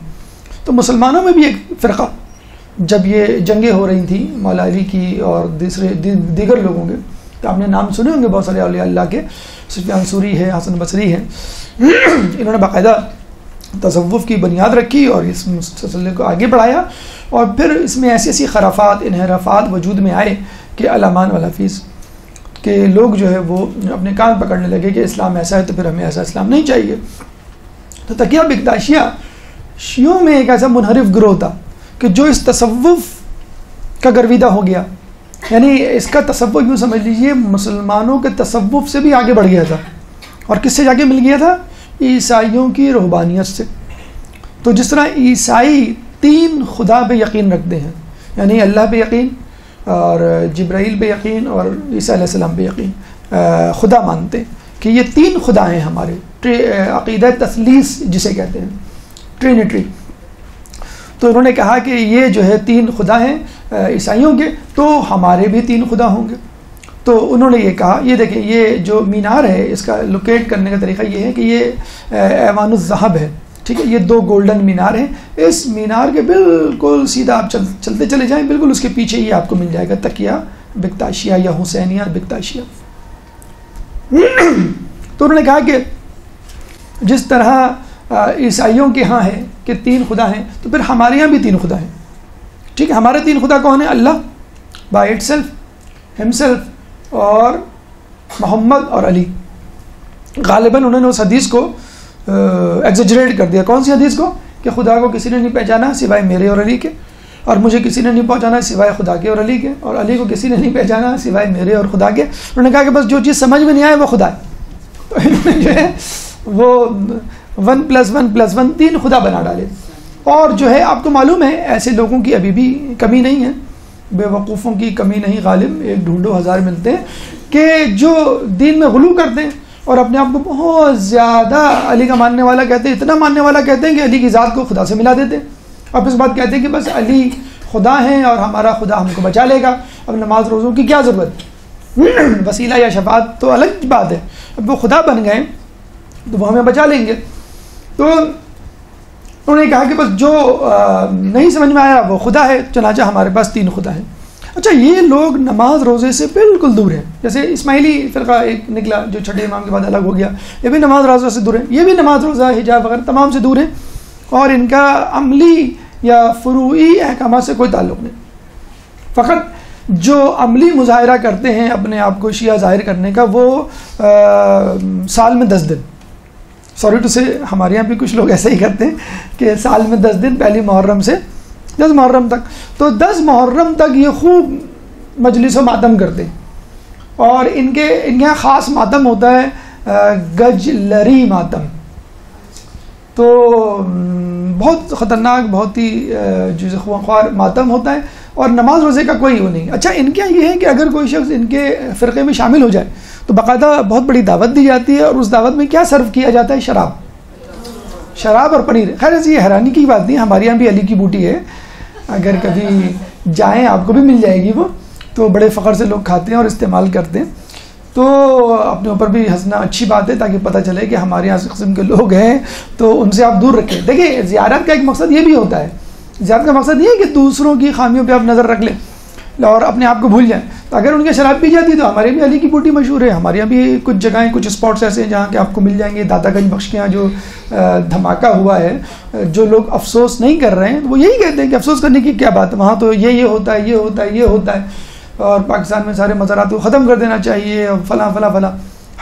تو مسلمانوں میں بھی ایک فرقہ، جب یہ جنگیں ہو رہی تھیں مولا علی کی اور دیگر لوگوں کے، تو آپ نے نام سنے ہوں گے بہت سارے اولیاء اللہ کے، سفیان ثوری ہے، حسن بصری ہے. انہوں نے باقاعدہ تصوف کی بنیاد رکھی اور اس سلسلے کو آگے بڑھایا. اور پھر اس میں ایسی ایسی خرافات، انحرافات وجود میں آئے کہ الامان والحفیظ کہ لوگ جو ہے وہ اپنے کان پکڑنے لگے کہ اسلام ایسا ہے تو پھر ہمیں ایسا اسلام نہیں چاہیے. تو تقیہ بکتاشیہ شیعوں میں ایک ایسا منحرف گروہ تھا کہ جو اس تصوف کا گرویدہ ہو گیا. یعنی اس کا تصوف یوں سمجھ لیجئے مسلمانوں کے تصوف سے بھی آگے بڑھ گیا تھا. اور کس سے جا کے مل گیا تھا؟ عیسائیوں کی روحانیت سے. تو جس طرح عیسائی 3 خدا پہ یقین رکھتے ہیں، یعنی اللہ پہ یقین اور جبرائیل پہ یقین اور عیسیٰ علیہ السلام پہ یقین، خدا مانتے ہیں کہ یہ 3 خدا ہیں ہمارے، عقیدہ تثلیث جسے کہتے ہیں، ٹرینیٹری. تو انہوں نے کہا کہ یہ جو ہے 3 خدا ہیں عیسائیوں کے، تو ہمارے بھی 3 خدا ہوں گے. تو انہوں نے یہ کہا، یہ دیکھیں یہ جو مینار ہے اس کا لوکیٹ کرنے کا طریقہ یہ ہے کہ یہ ایوان الذہب ہے، ٹھیک ہے، یہ 2 گولڈن مینار ہیں. اس مینار کے بالکل سیدھا آپ چلتے چلے جائیں، بالکل اس کے پیچھے ہی آپ کو مل جائے گا تقیہ بکتاشیہ یا حسینیہ بکتاشیہ. تو انہوں نے کہا کہ جس طرح عیسائیوں کے ہاں ہے کہ 3 خدا ہیں، تو پھر ہمارے یہاں بھی 3 خدا ہیں. ٹھیک ہے، ہمارے 3 خدا کون ہیں؟ اللہ بائی اٹ سیلف، ہم سیلف اور محمد اور علی. غالباً انہوں نے اس حدیث کو ایگزیجریٹ کر دیا. کون سی حدیث کو؟ کہ خدا کو کسی نے نہیں پہچانا سوائے میرے اور علی کے، اور مجھے کسی نے نہیں پہچانا سوائے خدا کے اور علی کے، اور علی کو کسی نے نہیں پہچانا سوائے میرے اور خدا کے. انہوں نے کہا کہ بس جو چیز سمجھ میں نہیں آئے وہ خدا ہے. تو انہوں نے جو ہے وہ 1+1+1 3 خدا بنا ڈالے. اور جو ہے آپ کو معلوم ہے ایسے لوگوں کی ابھی بھی کمی نہیں ہے، بے وقوفوں کی کمی نہیں غالب، ایک ڈھونڈو ہزار ملتے ہیں، کہ جو دین میں غلو کرتے ہیں اور اپنے آپ کو بہت زیادہ علی کا ماننے والا کہتے ہیں، اتنا ماننے والا کہتے ہیں کہ علی کی ذات کو خدا سے ملا دیتے ہیں. اور اس بات کہتے ہیں کہ بس علی خدا ہیں اور ہمارا خدا ہم کو بچا لے گا، اب نماز روزوں کی کیا ضرورت، وسیلہ یا شفاعت تو الگ بات ہے، اب وہ خدا بن گئے تو وہ ہمیں بچا لیں گے. تو انہوں نے کہا کہ بس جو نہیں سمجھ میں آیا وہ خدا ہے، چنانچہ ہمارے پاس 3 خدا ہیں. اچھا، یہ لوگ نماز روزے سے بالکل دور ہیں. جیسے اسماعیلی فرقہ ایک نکلا جو چھٹے امام کے بعد الگ ہو گیا، یہ بھی نماز روزہ سے دور ہے، یہ بھی نماز روزہ حجاب وغیرہ تمام سے دور ہیں، اور ان کا عملی یا فروعی احکامات سے کوئی تعلق نہیں. فقط جو عملی مظاہرہ کرتے ہیں اپنے آپ کو شیعہ ظاہر کرنے کا، وہ سال میں 10 دن، سوری ٹو سے ہمارے یہاں بھی کچھ لوگ ایسے ہی کرتے ہیں کہ سال میں 10 دن، پہلی محرم سے 10 محرم تک، تو 10 محرم تک یہ خوب مجلس و ماتم کرتے ہیں. اور ان کے یہاں خاص ماتم ہوتا ہے گج لری ماتم. تو بہت خطرناک، بہت ہی جو خوار ماتم ہوتا ہے، اور نماز روزے کا کوئی وہ نہیں. اچھا، ان کے یہ ہے کہ اگر کوئی شخص ان کے فرقے میں شامل ہو جائے تو باقاعدہ بہت بڑی دعوت دی جاتی ہے، اور اس دعوت میں کیا سرو کیا جاتا ہے؟ شراب اور پنیر. خیر ایسی یہ حیرانی کی بات نہیں، ہمارے یہاں بھی علی کی بوٹی ہے، اگر کبھی جائیں آپ کو بھی مل جائے گی وہ، تو بڑے فخر سے لوگ کھاتے ہیں اور استعمال کرتے ہیں. تو اپنے اوپر بھی ہنسنا اچھی بات ہے تاکہ پتہ چلے کہ ہمارے یہاں اس قسم کے لوگ ہیں تو ان سے آپ دور رکھیں. دیکھیں زیارت کا ایک مقصد یہ بھی ہوتا ہے, زیارت کا مقصد یہ ہے کہ دوسروں کی خامیوں پہ آپ نظر رکھ لیں اور اپنے آپ کو بھول جائیں. تو اگر ان کی شراب پی جاتی تو ہمارے بھی علی کی بوٹی مشہور ہے, ہمارے یہاں بھی کچھ جگہیں کچھ اسپاٹس ایسے ہیں جہاں کہ آپ کو مل جائیں گے. داتا گنج بخش کے یہاں جو دھماکہ ہوا ہے, جو لوگ افسوس نہیں کر رہے ہیں وہ یہی کہتے ہیں کہ افسوس کرنے کی کیا بات ہے, وہاں تو یہ ہوتا ہے, یہ ہوتا ہے, یہ ہوتا ہے, اور پاکستان میں سارے مزارات کو ختم کر دینا چاہیے, فلاں فلاں فلاں.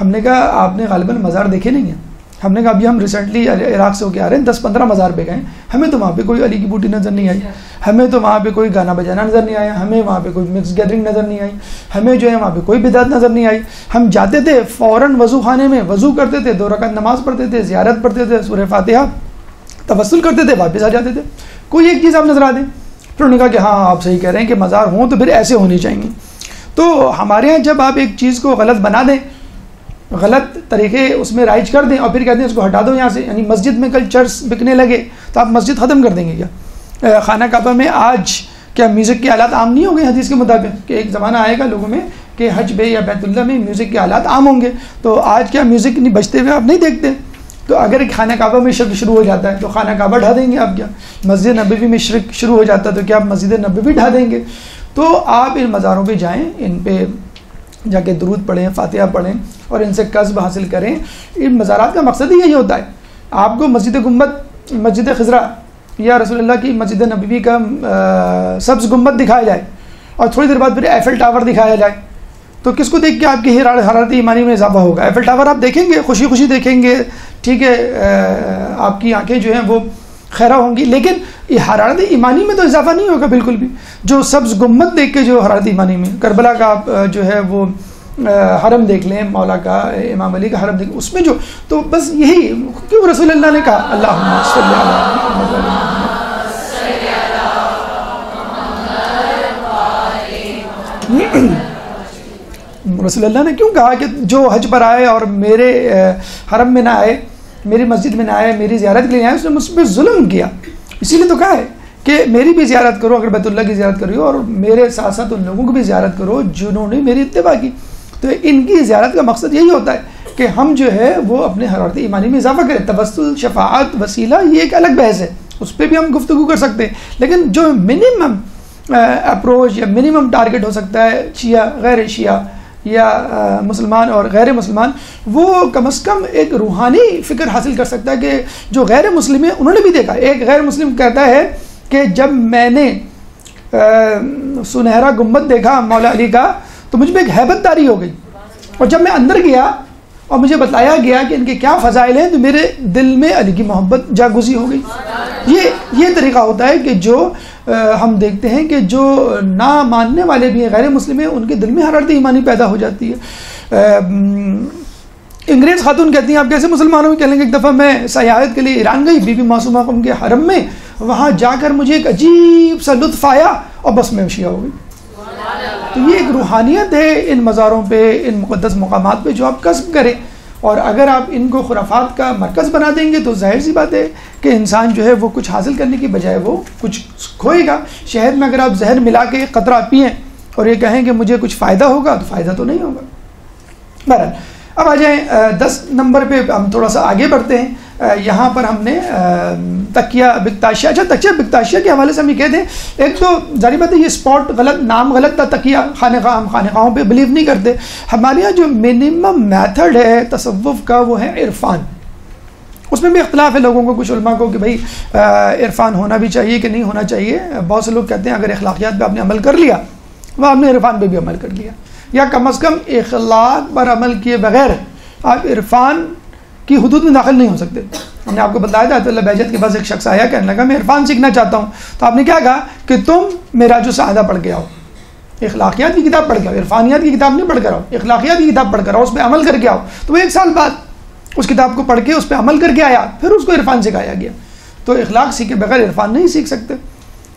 ہم نے کہا آپ نے غالباً مزار دیکھے نہیں ہیں. ہم نے کہا ابھی ہم ریسنٹلی عراق سے ہو کے آ رہے ہیں, 10-15 مزار پہ گئے, ہمیں تو وہاں پہ کوئی علی کی بوٹی نظر نہیں آئی, ہمیں تو وہاں پہ کوئی گانا بجانا نظر نہیں آیا, ہمیں وہاں پہ کوئی مکس گیدرنگ نظر نہیں آئی, ہمیں جو ہے وہاں پہ کوئی بدعت نظر نہیں آئی. ہم جاتے تھے فوراً وضو خانے میں وضو کرتے تھے, 2 رکعت نماز پڑھتے تھے, زیارت پڑھتے تھے, سورہ فاتحہ توسل کرتے تھے, واپس آ جاتے تھے. کوئی ایک چیز آپ نظر آ دیں. پھر انہوں نے کہا کہ ہاں آپ صحیح کہہ رہے ہیں کہ مزار ہوں تو پھر ایسے ہونے چاہیے. تو ہمارے یہاں جب آپ ایک چیز کو غلط بنا دیں, غلط طریقے اس میں رائج کر دیں اور پھر کہتے ہیں اس کو ہٹا دو یہاں سے, یعنی مسجد میں کل چرس بکنے لگے تو آپ مسجد ختم کر دیں گے کیا؟ خانہ کعبہ میں آج کیا میوزک کے آلات عام نہیں ہو گئے حدیث کے مطابق کہ ایک زمانہ آئے گا لوگوں میں کہ حج پہ یا بیت اللہ میں میوزک کے آلات عام ہوں گے, تو آج کیا میوزک نہیں بجتے ہوئے آپ نہیں دیکھتے؟ تو اگر خانہ کعبہ میں شرک شروع ہو جاتا ہے تو خانہ کعبہ ڈھا دیں گے آپ کیا؟ مسجد نبوی میں شرک شروع ہو جاتا ہے تو کیا آپ مسجد نبوی ڈھا دیں گے؟ تو آپ ان مزاروں پہ جائیں, ان پہ جا کے درود پڑھیں, فاتحہ پڑھیں اور ان سے قصب حاصل کریں. ان مزارات کا مقصد ہی یہی ہوتا ہے. آپ کو مسجد گنبد, مسجد خضرا یا رسول اللہ کی مسجد نبوی کا سبز گنبد دکھایا جائے اور تھوڑی دیر بعد پھر ایفل ٹاور دکھایا جائے, تو کس کو دیکھ کے آپ کی حرارت ایمانی میں اضافہ ہوگا؟ ایفل ٹاور آپ دیکھیں گے, خوشی خوشی دیکھیں گے, ٹھیک ہے, آپ کی آنکھیں جو ہیں وہ خیرہ ہوں گی, لیکن یہ حرارت ایمانی میں تو اضافہ نہیں ہوگا بالکل بھی. جو سبز گنبد دیکھ کے جو حرارت ایمانی میں, کربلا کا آپ جو ہے وہ حرم دیکھ لیں, مولا کا, امام علی کا حرم دیکھ لیں, اس میں جو, تو بس یہی کیوں رسول اللہ نے کہا اللہم صلی رسول اللہ نے کیوں کہا کہ جو حج پر آئے اور میرے حرم میں نہ آئے, میری مسجد میں نہ آئے, میری زیارت کے لیے آئے, اس نے مجھ پہ ظلم کیا. اسی لیے تو کہا ہے کہ میری بھی زیارت کرو اگر بیت اللہ کی زیارت کر رہی ہو, اور میرے ساتھ ساتھ ان لوگوں کی بھی زیارت کرو جنہوں نے میری اتباع کی. تو ان کی زیارت کا مقصد یہی ہوتا ہے کہ ہم جو ہے وہ اپنے حرارت ایمانی میں اضافہ کریں. توسل, شفاعت, وسیلہ یہ ایک الگ بحث ہے, اس پہ بھی ہم گفتگو کر سکتے ہیں, لیکن جو منیمم اپروچ یا منیمم ٹارگٹ ہو سکتا ہے شیعہ, غیر شیعہ یا مسلمان اور غیر مسلمان, وہ کم از کم ایک روحانی فکر حاصل کر سکتا ہے کہ جو غیر مسلم ہیں انہوں نے بھی دیکھا. ایک غیر مسلم کہتا ہے کہ جب میں نے سنہرا گنبد دیکھا مولا علی کا تو مجھ میں ایک ہیبت داری ہو گئی, اور جب میں اندر گیا اور مجھے بتایا گیا کہ ان کے کیا فضائل ہیں تو میرے دل میں علی کی محبت جاگزی ہو گئی. یہ طریقہ ہوتا ہے کہ جو ہم دیکھتے ہیں کہ جو نہ ماننے والے بھی ہیں, غیر مسلم ہیں, ان کے دل میں حرارت ایمانی پیدا ہو جاتی ہے. انگریز خاتون کہتی ہیں آپ کیسے مسلمانوں میں, کہہ لیں گے ایک دفعہ میں سیاحت کے لیے ایران گئی, بی بی معصومہ کے حرم میں, وہاں جا کر مجھے ایک عجیب سا لطف آیا اور بس میں شیعہ ہو گئی. تو یہ ایک روحانیت ہے ان مزاروں پہ, ان مقدس مقامات پہ جو آپ کسب کریں, اور اگر آپ ان کو خرافات کا مرکز بنا دیں گے تو ظاہر سی بات ہے کہ انسان جو ہے وہ کچھ حاصل کرنے کی بجائے وہ کچھ کھوئے گا. شہد میں اگر آپ زہر ملا کے ایک قطرہ پئیں اور یہ کہیں کہ مجھے کچھ فائدہ ہوگا تو فائدہ تو نہیں ہوگا. بہرحال اب آ جائیں 10 نمبر پہ, ہم تھوڑا سا آگے بڑھتے ہیں. یہاں پر ہم نے تکیہ بکتاشیہ, اچھا تکیہ بکتاشیہ کے حوالے سے ہم یہ کہتے ہیں, ایک تو ظاہر بات ہے یہ اسپاٹ غلط, نام غلط تھا تکیہ خانقاہ, ہم خانقاہوں پہ بلیو نہیں کرتے. ہمارے یہاں جو منیمم میتھڈ ہے تصوف کا وہ ہے عرفان. اس میں بھی اختلاف ہے لوگوں کو, کچھ علماء کو کہ بھائی عرفان ہونا بھی چاہیے کہ نہیں ہونا چاہیے. بہت سے لوگ کہتے ہیں اگر اخلاقیات پہ آپ نے عمل کر لیا وہ آپ نے عرفان پہ بھی عمل کر لیا, یا کم از کم اخلاق پر عمل کیے بغیر آپ عرفان کی حدود میں داخل نہیں ہو سکتے. ہم نے آپ کو بتایا تھا اللہ بہجت کے پاس ایک شخص آیا, کہنے لگا میں عرفان سیکھنا چاہتا ہوں, تو آپ نے کیا کہا کہ تم معراج السعادہ پڑھ کے آؤ, اخلاقیات کی کتاب پڑھ کے آؤ, عرفانیات کی کتاب نہیں پڑھ کر آؤ, اخلاقیات کی کتاب پڑھ کر آؤ, اس پہ عمل کر کے آؤ. تو وہ 1 سال بعد اس کتاب کو پڑھ کے اس پہ عمل کر کے آیا, پھر اس کو عرفان سکھایا گیا. تو اخلاق سیکھے بغیر عرفان نہیں سیکھ سکتے,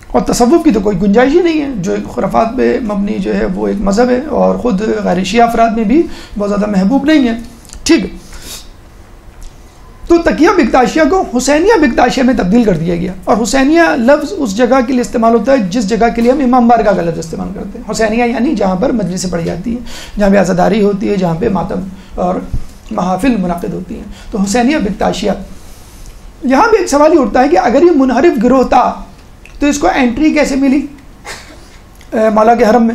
اور تصوف کی تو کوئی گنجائش ہی نہیں ہے, جو ایک خرافات پہ مبنی جو ہے وہ ایک مذہب ہے, اور خود غیر شیعہ افراد میں بھی بہت زیادہ محبوب نہیں ہے. ٹھیک ہے, تو تو تکیہ بکتاشیہ کو حسینیہ بکتاشیہ میں تبدیل کر دیا گیا، اور حسینیہ لفظ اس جگہ کے لیے استعمال ہوتا ہے جس جگہ کے لیے ہم امام بارگاہ کا لفظ استعمال کرتے ہیں۔ حسینیہ یعنی جہاں پر مجلسیں پڑھی جاتی ہیں، جہاں پہ عزاداری ہوتی ہے، جہاں پہ ماتم اور محافل منعقد ہوتی ہیں، تو حسینیہ بکتاشیہ۔ یہاں بھی ایک سوال ہی اٹھتا ہے کہ اگر یہ منحرف گروہ تھا تو اس کو انٹری کیسے ملی مولا کے حرم میں،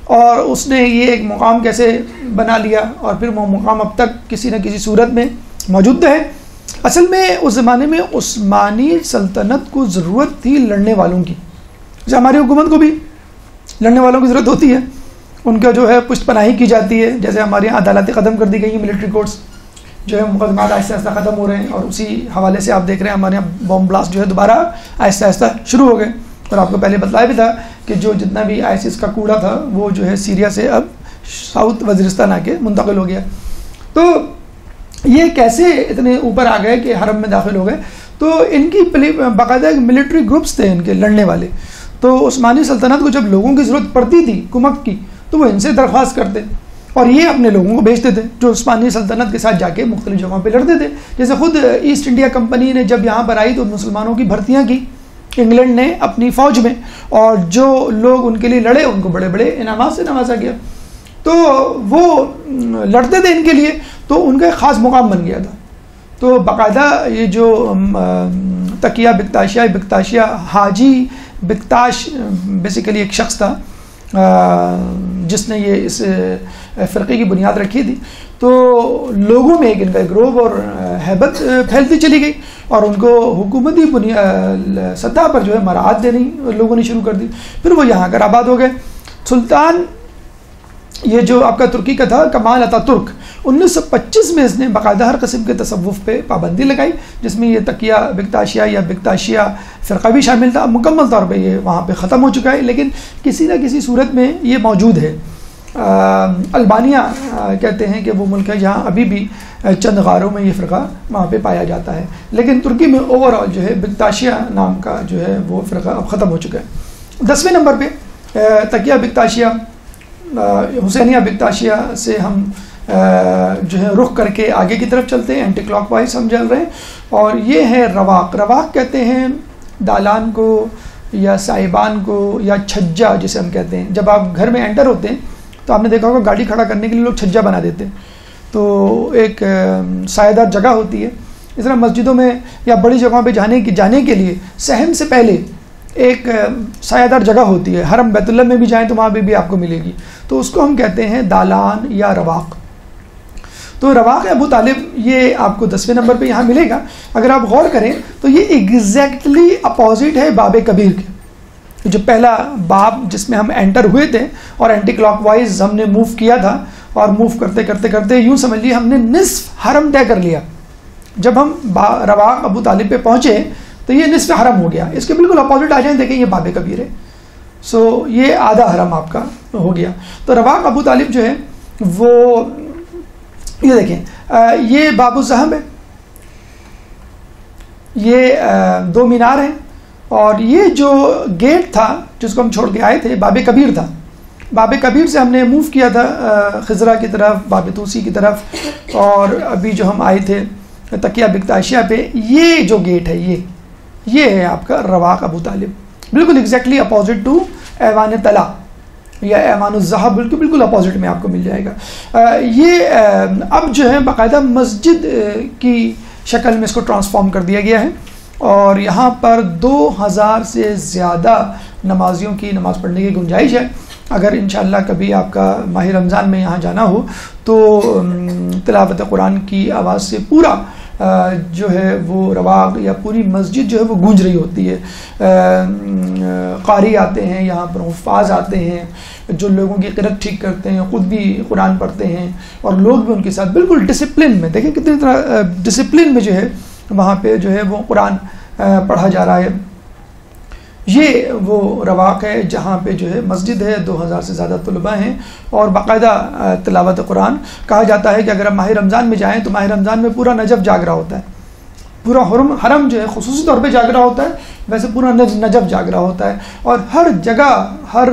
اور اس نے یہ ایک مقام کیسے بنا لیا، اور پھر وہ مقام اب تک کسی نہ کسی صورت میں موجود ہے۔ اصل میں اس زمانے میں عثمانی سلطنت کو ضرورت تھی لڑنے والوں کی، جیسے ہماری حکومت کو بھی لڑنے والوں کی ضرورت ہوتی ہے، ان کا جو ہے پشت پناہی کی جاتی ہے۔ جیسے ہمارے یہاں عدالتیں ختم کر دی گئی ہیں، ملٹری کورٹس جو ہے مقدمات آہستہ آہستہ ختم ہو رہے ہیں، اور اسی حوالے سے آپ دیکھ رہے ہیں ہمارے یہاں بم بلاسٹ جو ہے دوبارہ آہستہ آہستہ شروع ہو گئے۔ اور آپ کو پہلے بتلایا بھی تھا کہ جو جتنا بھی ISIS کا کوڑا تھا وہ جو ہے سیریا سے اب ساؤتھ وزیرستان آ کے منتقل ہو گیا۔ تو یہ کیسے اتنے اوپر آ گئے کہ حرم میں داخل ہو گئے؟ تو ان کی باقاعدہ ملٹری گروپس تھے ان کے لڑنے والے، تو عثمانی سلطنت کو جب لوگوں کی ضرورت پڑتی تھی کمک کی تو وہ ان سے درخواست کرتے، اور یہ اپنے لوگوں کو بھیجتے تھے جو عثمانی سلطنت کے ساتھ جا کے مختلف جگہوں پہ لڑتے تھے۔ جیسے خود ایسٹ انڈیا کمپنی نے جب یہاں پر آئی تو مسلمانوں کی بھرتیاں کی انگلینڈ نے اپنی فوج میں، اور جو لوگ ان کے لیے لڑے ان کو بڑے بڑے انعامات سے نوازا گیا۔ تو وہ لڑتے تھے ان کے لیے، تو ان کا ایک خاص مقام بن گیا تھا۔ تو باقاعدہ یہ جو تکیہ بکتاشیہ حاجی بکتاش بیسیکلی ایک شخص تھا جس نے یہ اس فرقے کی بنیاد رکھی تھی، تو لوگوں میں ایک ان کا گروہ اور ہیبت پھیلتی چلی گئی، اور ان کو حکومتی سطح پر جو ہے مراعات دینی لوگوں نے شروع کر دی۔ پھر وہ یہاں کر آباد ہو گئے۔ سلطان یہ جو آپ کا ترکی کا تھا کمال اتا ترک، 1925 میں اس نے باقاعدہ ہر قسم کے تصوف پہ پابندی لگائی، جس میں یہ تکیہ بکتاشیہ یا بکتاشیہ فرقہ بھی شامل تھا۔ مکمل طور پہ یہ وہاں پہ ختم ہو چکا ہے، لیکن کسی نہ کسی صورت میں یہ موجود ہے۔ البانیہ کہتے ہیں کہ وہ ملک ہے جہاں ابھی بھی چند غاروں میں یہ فرقہ وہاں پہ پایا جاتا ہے، لیکن ترکی میں اوور آل جو ہے بکتاشیہ نام کا جو ہے وہ فرقہ اب ختم ہو چکا ہے۔ 10ویں نمبر پہ تکیہ بکتاشیہ حسینیہ بکتاشیہ سے ہم جو ہے رخ کر کے آگے کی طرف چلتے ہیں، اینٹی کلاک وائز ہم چل رہے ہیں، اور یہ ہے رواق۔ رواق کہتے ہیں دالان کو یا سائبان کو یا چھجا جسے ہم کہتے ہیں۔ جب آپ گھر میں انٹر ہوتے ہیں تو آپ نے دیکھا ہوگا گاڑی کھڑا کرنے کے لیے لوگ چھجا بنا دیتے ہیں، تو ایک سایہ دار جگہ ہوتی ہے۔ اس طرح مسجدوں میں یا بڑی جگہوں پہ جانے کے لیے صحن سے پہلے ایک سایہ دار جگہ ہوتی ہے۔ حرم بیت اللہ میں بھی جائیں تو وہاں پہ بھی آپ کو ملے گی، تو اس کو ہم کہتے ہیں دالان یا رواق۔ تو رواق ابو طالب یہ آپ کو 10ویں نمبر پہ یہاں ملے گا۔ اگر آپ غور کریں تو یہ ایگزیکٹلی اپوزٹ ہے باب کبیر کے، جو پہلا باب جس میں ہم انٹر ہوئے تھے اور اینٹی کلاک وائز ہم نے موو کیا تھا، اور موو کرتے کرتے کرتے یوں سمجھ لیے ہم نے نصف حرم طے کر لیا۔ جب ہم رواق ابو طالب پہ پہنچے تو یہ نصف حرم ہو گیا۔ اس کے بالکل اپوزٹ آ جائیں، دیکھیں یہ باب کبیر ہے، سو یہ آدھا حرم آپ کا ہو گیا۔ تو رواق ابو طالب جو ہے وہ یہ دیکھیں یہ باب الزہب ہے، یہ 2 مینار ہیں، اور یہ جو گیٹ تھا جس کو ہم چھوڑ کے آئے تھے باب کبیر تھا۔ باب کبیر سے ہم نے موو کیا تھا خضرہ کی طرف، باب توسی کی طرف، اور ابھی جو ہم آئے تھے تکیہ بکتاشیہ پہ یہ جو گیٹ ہے یہ ہے آپ کا رواق ابو طالب، بالکل ایگزیکٹلی اپوزٹ ٹو ایوان طلا یا ایوان الذہب، بالکل اپوزٹ میں آپ کو مل جائے گا۔ یہ اب جو ہے باقاعدہ مسجد کی شکل میں اس کو ٹرانسفارم کر دیا گیا ہے، اور یہاں پر 2000 سے زیادہ نمازیوں کی نماز پڑھنے کی گنجائش ہے۔ اگر انشاءاللہ کبھی آپ کا ماہ رمضان میں یہاں جانا ہو تو تلاوت قرآن کی آواز سے پورا جو ہے وہ رواق یا پوری مسجد جو ہے وہ گونج رہی ہوتی ہے۔ قاری آتے ہیں یہاں پر، حفاظ آتے ہیں جو لوگوں کی قرأت ٹھیک کرتے ہیں، خود بھی قرآن پڑھتے ہیں، اور لوگ بھی ان کے ساتھ بالکل ڈسپلن میں، دیکھیں کتنی طرح ڈسپلن میں جو ہے وہاں پہ جو ہے وہ قرآن پڑھا جا رہا ہے۔ یہ وہ رواق ہے جہاں پہ جو ہے مسجد ہے، 2000 سے زیادہ طلباء ہیں، اور باقاعدہ تلاوت قرآن۔ کہا جاتا ہے کہ اگر ہم ماہ رمضان میں جائیں تو ماہ رمضان میں پورا نجف جاگ رہا ہوتا ہے، پورا حرم جو ہے خصوصی طور پہ جاگ رہا ہوتا ہے، ویسے پورا نجف جاگ رہا ہوتا ہے، اور ہر جگہ، ہر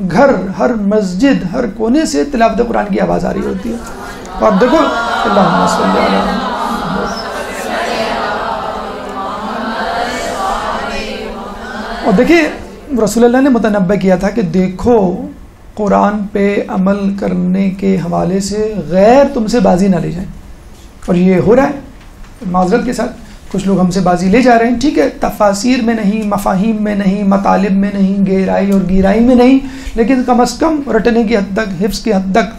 گھر، ہر مسجد، ہر کونے سے تلاوت قرآن کی آواز آ رہی ہوتی ہے۔ اور دیکھو اللہم صلی علی محمد اور دیکھیں رسول اللہ نے متنبہ کیا تھا کہ دیکھو قرآن پہ عمل کرنے کے حوالے سے غیر تم سے بازی نہ لے جائیں، اور یہ ہو رہا ہے معذرت کے ساتھ، کچھ لوگ ہم سے بازی لے جا رہے ہیں. ٹھیک ہے، تفاسیر میں نہیں، مفاہیم میں نہیں، مطالب میں نہیں، گہرائی اور گیرائی میں نہیں، لیکن کم از کم رٹنے کی حد تک، حفظ کی حد تک،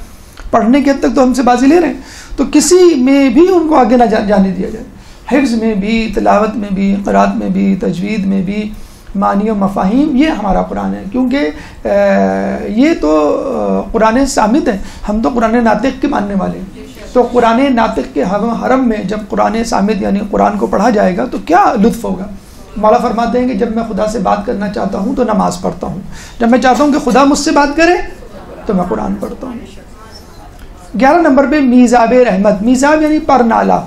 پڑھنے کی حد تک تو ہم سے بازی لے رہے ہیں. تو کسی میں بھی ان کو آگے نہ جانے دیا جائے، حفظ میں بھی، تلاوت میں بھی، قرات میں بھی، تجوید میں بھی، معنی و مفاہیم. یہ ہمارا قرآن ہے، کیونکہ یہ تو قرآن صامت ہے، ہم تو قرآن ناطق کے ماننے والے ہیں. تو قرآن ناطق کے حرم میں جب قرآن صامت یعنی قرآن کو پڑھا جائے گا تو کیا لطف ہوگا. مولا فرماتے ہیں کہ جب میں خدا سے بات کرنا چاہتا ہوں تو نماز پڑھتا ہوں، جب میں چاہتا ہوں کہ خدا مجھ سے بات کرے تو میں قرآن پڑھتا ہوں. 11 نمبر پہ میزاب رحمت. میزاب یعنی پرنالہ.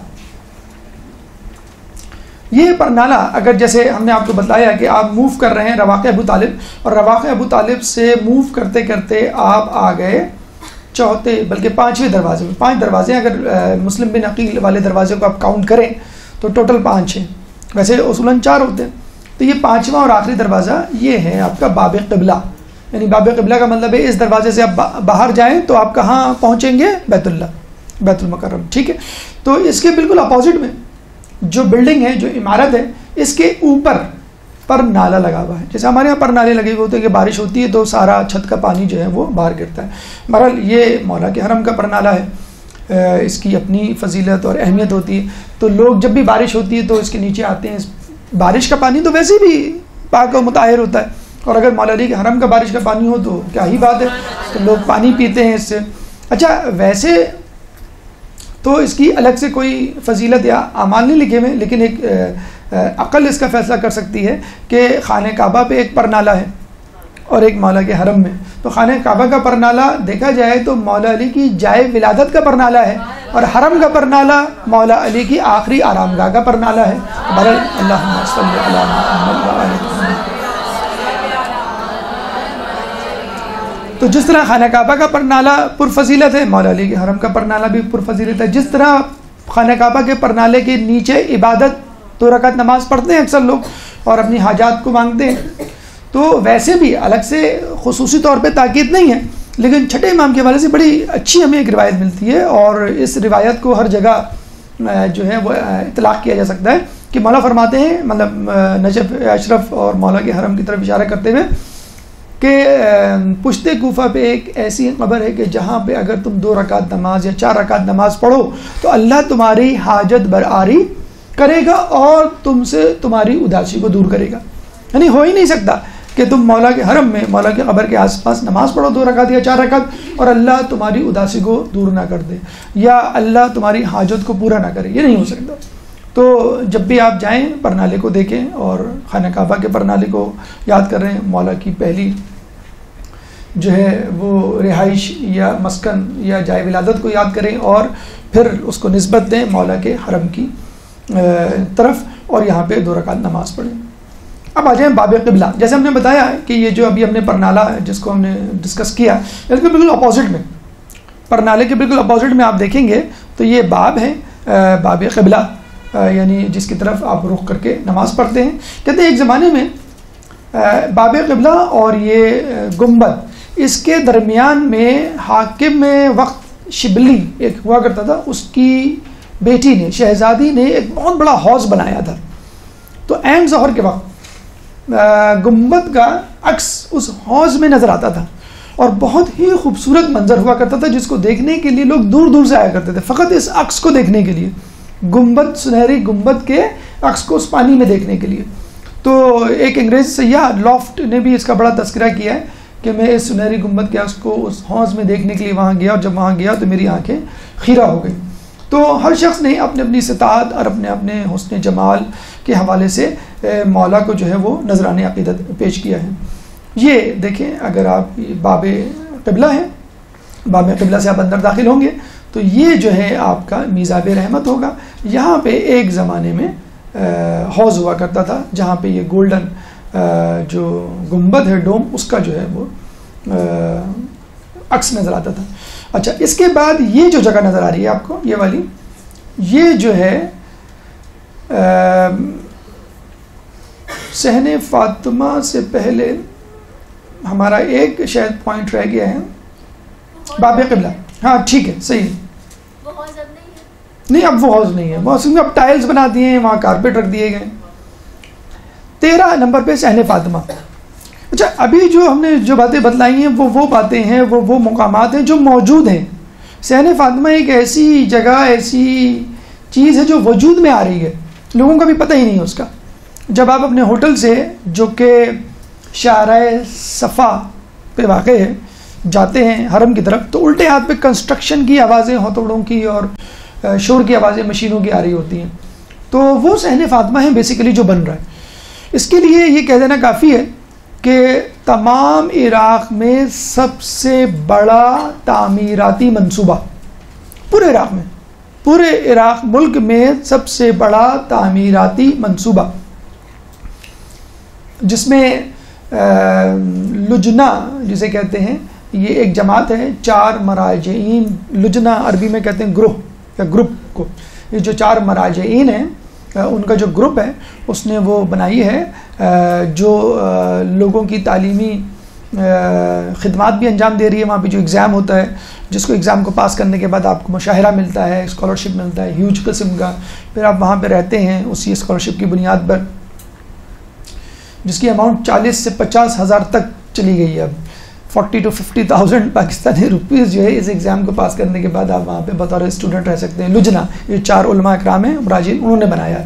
یہ پرنالہ اگر جیسے ہم نے آپ کو بتایا کہ آپ موو کر رہے ہیں رواقع ابو طالب، اور رواقع ابو طالب سے موو کرتے کرتے آپ آ گئے چوتھے بلکہ 5ویں دروازے میں. 5 دروازے اگر مسلم بن عقیل والے دروازے کو آپ کاؤنٹ کریں تو ٹوٹل 5 ہیں، ویسے اصولاً 4 ہوتے ہیں. تو یہ 5واں اور آخری دروازہ یہ ہے آپ کا باب قبلہ. یعنی باب قبلہ کا مطلب ہے اس دروازے سے آپ باہر جائیں تو آپ کہاں پہنچیں گے؟ بیت اللہ، بیت المکرم. ٹھیک ہے، تو اس کے بالکل اپوزٹ میں جو بلڈنگ ہے، جو عمارت ہے، اس کے اوپر پر نالہ لگا ہوا ہے. جیسے ہمارے یہاں پر نالے لگے ہوئے ہوتے ہیں کہ بارش ہوتی ہے تو سارا چھت کا پانی جو ہے وہ باہر گرتا ہے. بہرحال یہ مولا کے حرم کا پر نالہ ہے، اس کی اپنی فضیلت اور اہمیت ہوتی ہے. تو لوگ جب بھی بارش ہوتی ہے تو اس کے نیچے آتے ہیں. بارش کا پانی تو ویسے بھی پاک و مطہر ہوتا ہے، اور اگر مولا علی کے حرم کا بارش کا پانی ہو تو کیا ہی بات ہے، تو لوگ پانی پیتے ہیں اس سے. اچھا ویسے تو اس کی الگ سے کوئی فضیلت یا اعمال نہیں لکھے ہوئے، لیکن ایک عقل اس کا فیصلہ کر سکتی ہے کہ خانہ کعبہ پہ ایک پرنالہ ہے اور ایک مولا کے حرم میں. تو خانہ کعبہ کا پرنالہ دیکھا جائے تو مولا علی کی جائے ولادت کا پرنالہ ہے، اور حرم کا پرنالہ مولا علی کی آخری آرام گاہ کا پرنالہ ہے. بہرحال اللہم صلی علی محمد و آل محمد. تو جس طرح خانہ کعبہ کا پرنالہ پرفضیلت ہے، مولا علی کے حرم کا پرنالہ بھی پرفضیلت ہے. جس طرح خانہ کعبہ کے پرنالے کے نیچے عبادت 2 رکعت نماز پڑھتے ہیں اکثر لوگ اور اپنی حاجات کو مانگتے ہیں، تو ویسے بھی الگ سے خصوصی طور پہ تاکید نہیں ہے، لیکن چھٹے امام کے حوالے سے بڑی اچھی ہمیں ایک روایت ملتی ہے، اور اس روایت کو ہر جگہ جو ہے وہ اطلاق کیا جا سکتا ہے کہ مولا فرماتے ہیں، مطلب نجف اشرف اور مولا کے حرم کی طرف اشارہ کرتے ہوئے کہ پشت کوفہ پہ ایک ایسی قبر ہے کہ جہاں پہ اگر تم 2 رکعت نماز یا 4 رکعت نماز پڑھو تو اللہ تمہاری حاجت برآری کرے گا اور تم سے تمہاری اداسی کو دور کرے گا. یعنی ہو ہی نہیں سکتا کہ تم مولا کے حرم میں مولا کے قبر کے آس پاس نماز پڑھو 2 رکعت یا 4 رکعت اور اللہ تمہاری اداسی کو دور نہ کر دے یا اللہ تمہاری حاجت کو پورا نہ کرے. یہ نہیں ہو سکتا. تو جب بھی آپ جائیں پرنالے کو دیکھیں اور خانہ کعبہ کے پرنالے کو یاد کر رہے ہیں، مولا کی پہلی جو ہے وہ رہائش یا مسکن یا جائے ولادت کو یاد کریں اور پھر اس کو نسبت دیں مولا کے حرم کی طرف اور یہاں پہ 2 رکعت نماز پڑھیں. اب آ جائیں باب قبلہ. جیسے ہم نے بتایا کہ یہ جو ابھی ہم نے پرنالہ ہے جس کو ہم نے ڈسکس کیا، اس کے بالکل اپوزٹ میں، پرنالے کے بالکل اپوزٹ میں آپ دیکھیں گے تو یہ باب ہے، باب قبلہ، یعنی جس کی طرف آپ رخ کر کے نماز پڑھتے ہیں. کہتے ہیں ایک زمانے میں باب قبلہ اور یہ گنبد، اس کے درمیان میں حاکم وقت شبلی ایک ہوا کرتا تھا، اس کی بیٹی نے، شہزادی نے ایک بہت بڑا حوض بنایا تھا. تو عین ظہر کے وقت گنبد کا عکس اس حوض میں نظر آتا تھا اور بہت ہی خوبصورت منظر ہوا کرتا تھا جس کو دیکھنے کے لیے لوگ دور دور سے آیا کرتے تھے فقط اس عکس کو دیکھنے کے لیے، گنبد، سنہری گنبد کے عکس کو اس پانی میں دیکھنے کے لیے. تو ایک انگریز سیاح لافٹ نے بھی اس کا بڑا تذکرہ کیا ہے کہ میں اس سنہری گنبد کے عکس کو اس حوض میں دیکھنے کے لیے وہاں گیا، اور جب وہاں گیا تو میری آنکھیں خیرہ ہو گئی. تو ہر شخص نے اپنے اپنی استطاعت اور اپنے اپنے حسن جمال کے حوالے سے مولا کو جو ہے وہ نذرانِ عقیدت پیش کیا ہے. یہ دیکھیں اگر آپ باب قبلہ ہے، باب قبلہ سے آپ اندر داخل ہوں گے تو یہ جو ہے آپ کا میزاب رحمت ہوگا. یہاں پہ ایک زمانے میں حوض ہوا کرتا تھا جہاں پہ یہ گولڈن جو گنبد ہے، ڈوم، اس کا جو ہے وہ عکس نظر آتا تھا. اچھا، اس کے بعد یہ جو جگہ نظر آ رہی ہے آپ کو، یہ والی، یہ جو ہے صحن فاطمہ سے پہلے ہمارا ایک شاید پوائنٹ رہ گیا ہے، باب قبلہ. ہاں ٹھیک ہے، صحیح ہے. نہیں اب وہ حوض نہیں ہے، وہ میں اب ٹائلز بنا دیے ہیں، وہاں کارپیٹ رکھ دیے گئے. 13 نمبر پہ صحن فاطمہ. اچھا ابھی جو ہم نے جو باتیں بتلائی ہیں وہ باتیں ہیں، وہ مقامات ہیں جو موجود ہیں. صحن فاطمہ ایک ایسی جگہ، ایسی چیز ہے جو وجود میں آ رہی ہے، لوگوں کا بھی پتہ ہی نہیں ہے اس کا. جب آپ اپنے ہوٹل سے جو کہ شارع صفا پہ واقع ہے جاتے ہیں حرم کی طرف، تو الٹے ہاتھ پہ کنسٹرکشن کی آوازیں، ہتھوڑوں کی اور شور کی آوازیں مشینوں کی آ رہی ہوتی ہیں. تو وہ صحن فاطمہ ہے بیسیکلی جو بن رہا ہے. اس کے لیے یہ کہہ دینا کافی ہے کہ تمام عراق میں سب سے بڑا تعمیراتی منصوبہ، پورے عراق میں، پورے عراق ملک میں سب سے بڑا تعمیراتی منصوبہ، جس میں لجنہ جسے کہتے ہیں، یہ ایک جماعت ہے 4 مراجعین، لجنہ عربی میں کہتے ہیں گروہ یا گروپ کو. یہ جو 4 مراجعین ہیں ان کا جو گروپ ہے اس نے وہ بنائی ہے، جو لوگوں کی تعلیمی خدمات بھی انجام دے رہی ہے. وہاں پہ جو ایگزام ہوتا ہے، جس کو ایگزام کو پاس کرنے کے بعد آپ کو مشاہرہ ملتا ہے، اسکالرشپ ملتا ہے ہیوج قسم کا. پھر آپ وہاں پہ رہتے ہیں اسی اسکالرشپ کی بنیاد پر، جس کی اماؤنٹ 40 سے 50 ہزار تک چلی گئی ہے. اب 40 to 50,000 پاکستانی روپیز جو ہے اس ایگزام کو پاس کرنے کے بعد آپ وہاں پہ بطور اسٹوڈنٹ رہ سکتے ہیں. لجنہ یہ 4 علماء اکرام ہیں مراجعین، انہوں نے بنایا ہے.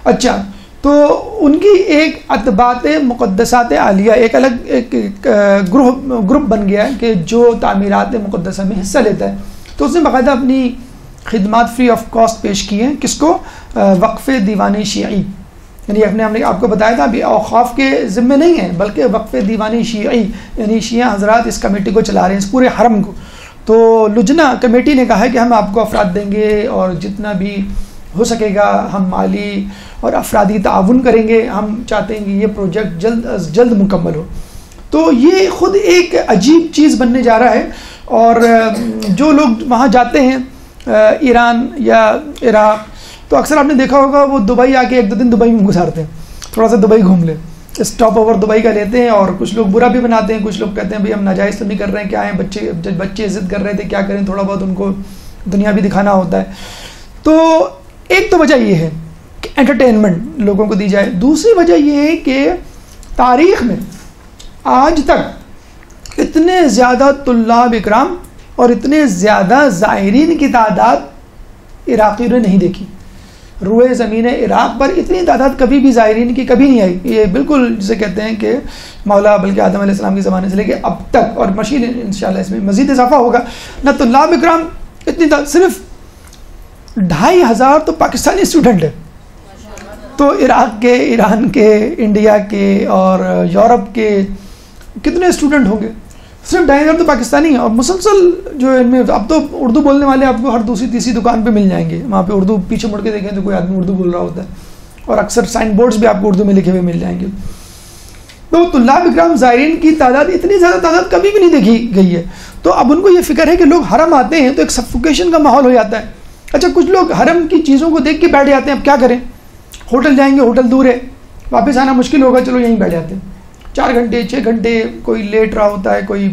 اچھا تو ان کی ایک اتباعت مقدسات عالیہ ایک الگ ایک گروپ بن گیا ہے کہ جو تعمیرات مقدسہ میں حصہ لیتا ہے. تو اس نے باقاعدہ اپنی خدمات فری آف کاسٹ پیش کی ہیں. کس کو؟ وقف دیوان شیعی، یعنی ہم نے آپ کو بتایا تھا ابھی اوقاف کے ذمے نہیں ہیں بلکہ وقف دیوانی شیعی، یعنی شیعہ حضرات اس کمیٹی کو چلا رہے ہیں، اس پورے حرم کو. تو لجنہ کمیٹی نے کہا ہے کہ ہم آپ کو افراد دیں گے اور جتنا بھی ہو سکے گا ہم مالی اور افرادی تعاون کریں گے. ہم چاہتے ہیں کہ یہ پروجیکٹ جلد از جلد مکمل ہو. تو یہ خود ایک عجیب چیز بننے جا رہا ہے. اور جو لوگ وہاں جاتے ہیں ایران یا عراق، تو اکثر آپ نے دیکھا ہوگا وہ دبئی آ کے 1-2 دن دبئی میں گزارتے ہیں، تھوڑا سا دبئی گھوم لیں، اسٹاپ اوور دبئی کا لیتے ہیں. اور کچھ لوگ برا بھی بناتے ہیں، کچھ لوگ کہتے ہیں بھائی ہم ناجائز تو نہیں کر رہے ہیں، کیا ہیں بچے ضد کر رہے تھے کیا کریں، تھوڑا بہت ان کو دنیا بھی دکھانا ہوتا ہے. تو ایک تو وجہ یہ ہے کہ انٹرٹینمنٹ لوگوں کو دی جائے. دوسری وجہ یہ ہے کہ تاریخ میں آج تک اتنے زیادہ طلاب اکرام اور اتنے زیادہ زائرین کی تعداد عراقیوں نے نہیں دیکھی. روئے زمین عراق پر اتنی تعداد کبھی بھی زائرین کی کبھی نہیں آئی. یہ بالکل جسے کہتے ہیں کہ مولا بلکہ آدم علیہ السلام کے زمانے سے لے کے اب تک، اور مشین انشاءاللہ اس میں مزید اضافہ ہوگا نہ. طلاب اکرام اتنی صرف 2,500 تو پاکستانی اسٹوڈنٹ ہیں. تو عراق کے، ایران کے، انڈیا کے اور یورپ کے کتنے اسٹوڈنٹ ہوں گے؟ صرف 2,500 تو پاکستانی ہیں. اور مسلسل جو ان میں اب تو اردو بولنے والے آپ کو ہر دوسری تیسری دکان پہ مل جائیں گے. وہاں پہ اردو پیچھے مڑ کے دیکھیں تو کوئی آدمی اردو بول رہا ہوتا ہے، اور اکثر سائن بورڈز بھی آپ کو اردو میں لکھے ہوئے مل جائیں گے. تو طلاب اکرام زائرین کی تعداد اتنی زیادہ تعداد کبھی بھی نہیں دیکھی گئی ہے. تو اب ان کو یہ فکر ہے کہ لوگ حرم آتے ہیں تو ایک سفوکیشن کا ماحول ہو جاتا ہے. اچھا کچھ لوگ حرم کی چیزوں کو دیکھ کے بیٹھ جاتے ہیں، اب کیا کریں، ہوٹل جائیں گے، ہوٹل دور ہے، واپس آنا مشکل ہوگا، چلو یہیں بیٹھ جاتے ہیں. 4 گھنٹے 6 گھنٹے کوئی لیٹ رہا ہوتا ہے، کوئی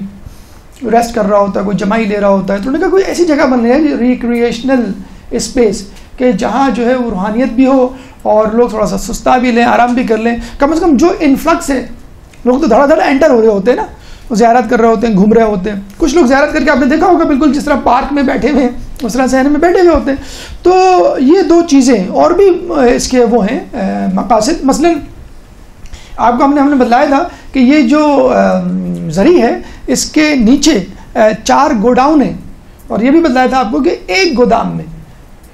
ریسٹ کر رہا ہوتا ہے، کوئی جمائی لے رہا ہوتا ہے. تو انہوں نے کہا کوئی ایسی جگہ بن رہی ہے ریکریشنل اسپیس کہ جہاں جو ہے وہ روحانیت بھی ہو اور لوگ تھوڑا سا سستا بھی لیں، آرام بھی کر لیں. کم از کم جو انفلکس ہے، لوگ تو دھڑا دھڑا انٹر ہو رہے ہوتے ہیں نا، وہ زیارت کر رہے ہوتے ہیں، گھوم رہے ہوتے ہیں. کچھ لوگ زیارت کر کے آپ نے دیکھا ہوگا بالکل جس طرح پارک میں بیٹھے ہوئے ہیں اس طرح صحن میں بیٹھے ہوئے ہوتے ہیں. تو یہ 2 چیزیں اور بھی اس کے وہ ہیں مقاصد. مثلا آپ کو ہم نے بتلایا تھا کہ یہ جو زری ہے اس کے نیچے 4 گوڈاؤن ہیں، اور یہ بھی بتلایا تھا آپ کو کہ ایک گودام میں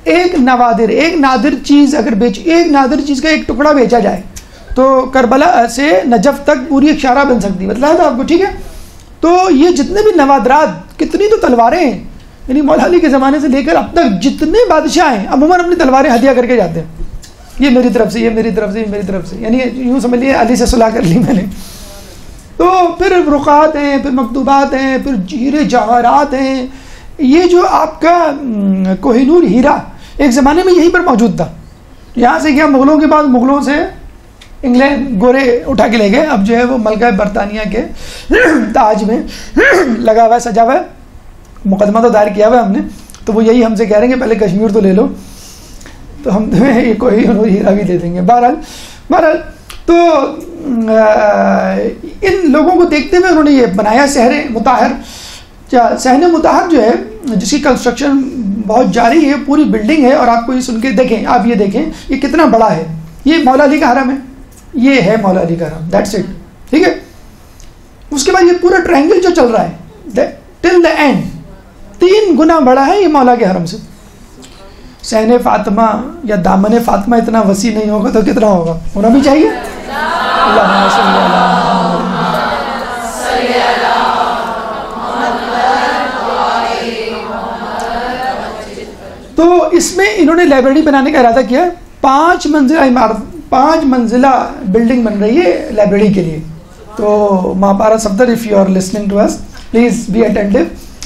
ایک نادر چیز اگر ایک نادر چیز کا ایک ٹکڑا بیچا جائے تو کربلا سے نجف تک پوری ایک شارہ بن سکتی ہے. بتلایا تھا آپ کو، ٹھیک ہے. تو یہ جتنے بھی نوادرات، کتنی تو تلواریں ہیں، یعنی مولا علی کے زمانے سے لے کر اب تک جتنے بادشاہ ہیں عموماً اپنی تلواریں ہدیہ کر کے جاتے ہیں. یہ میری طرف سے، یہ میری طرف سے، یہ میری طرف سے، یعنی یوں سمجھ لیے علی سے صلح کر لی میں نے. تو پھر رقعات ہیں، پھر مکتوبات ہیں، پھر ہیرے جواہرات ہیں. یہ جو آپ کا کوہ نور ہیرا ایک زمانے میں یہیں پر موجود تھا. یہاں سے کیا مغلوں کے بعد مغلوں سے انگلینڈ گورے اٹھا کے لے گئے، اب جو ہے وہ ملکہ برطانیہ کے تاج میں لگا ہوا ہے، سجا ہوا ہے، مقدمہ تو دائر کیا ہوا ہے ہم نے، تو وہ یہی ہم سے کہہ رہے ہیں کہ پہلے کشمیر تو لے لو، تو ہم تمہیں یہ کوئی ہیرا بھی دے دیں گے۔ بہرحال تو ان لوگوں کو دیکھتے ہوئے انہوں نے یہ بنایا صحن مطہر۔ صحن مطہر جو ہے جس کی کنسٹرکشن بہت جاری ہے، پوری بلڈنگ ہے، اور آپ کو یہ سن کے دیکھیں، آپ یہ دیکھیں یہ کتنا بڑا ہے، یہ مولا علی کا حرم ہے، یہ ہے مولا علی کا حرم، دیٹس اٹ، ٹھیک ہے۔ اس کے بعد یہ پورا ٹرائنگل جو چل رہا ہے ٹل دا اینڈ 3 گنا بڑا ہے یہ مولا کے حرم سے۔ صحن فاطمہ یا دامن فاطمہ اتنا وسیع نہیں ہوگا تو کتنا ہوگا، ہونا بھی چاہیے۔ اللہم صلی اللہ تو اس میں انہوں نے لائبریری بنانے کا ارادہ کیا، 5 منزلہ عمارت، 5 منزلہ بلڈنگ بن رہی ہے لائبریری کے لیے۔ تو Mahpara Safdar if you are listening to us please be attentive,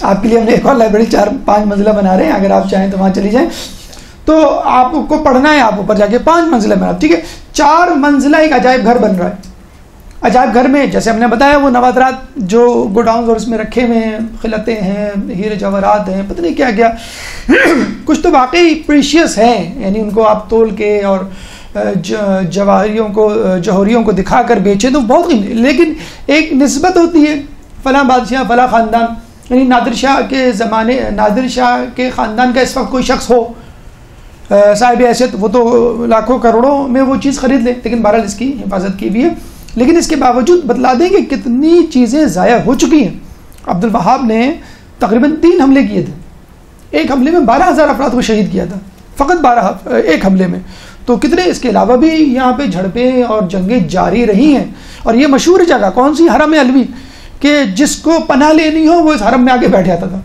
آپ کے لیے ہم نے ایک اور لائبریری 4-5 منزلہ بنا رہے ہیں، اگر آپ چاہیں تو وہاں چلی جائیں، تو آپ کو پڑھنا ہے، آپ اوپر جا کے 5 منزلہ بنا، ٹھیک ہے۔ 4 منزلہ ایک عجائب گھر بن رہا ہے۔ عجائب گھر میں جیسے ہم نے بتایا وہ نوادرات جو گوڈاؤنز اور اس میں رکھے ہوئے ہیں، خلطیں ہیں، ہیرے جواہرات ہیں، پتہ نہیں کیا کیا، کچھ تو واقعی پریشیس ہیں، یعنی ان کو آپ تول کے اور جوہریوں کو دکھا کر بیچیں تو بہت قیمتی، لیکن ایک نسبت ہوتی ہے، فلاں بادشاہ فلاں خاندان، یعنی نادر شاہ کے زمانے، نادر شاہ کے خاندان کا اس وقت کوئی شخص ہو صاحب حیثیت، وہ تو لاکھوں کروڑوں میں وہ چیز خرید لے، لیکن بہرحال اس کی حفاظت کی بھی ہے۔ لیکن اس کے باوجود بتلا دیں کہ کتنی چیزیں ضائع ہو چکی ہیں۔ عبد الوہاب نے تقریباً 3 حملے کیے تھے، ایک حملے میں 12,000 افراد کو شہید کیا تھا، فقط 12 ایک حملے میں، تو کتنے اس کے علاوہ بھی یہاں پہ جھڑپیں اور جنگیں جاری رہی ہیں۔ اور یہ مشہور جگہ کون سی، حرم علوی، کہ جس کو پناہ لینی ہو وہ اس حرم میں آ کے بیٹھ جاتا تھا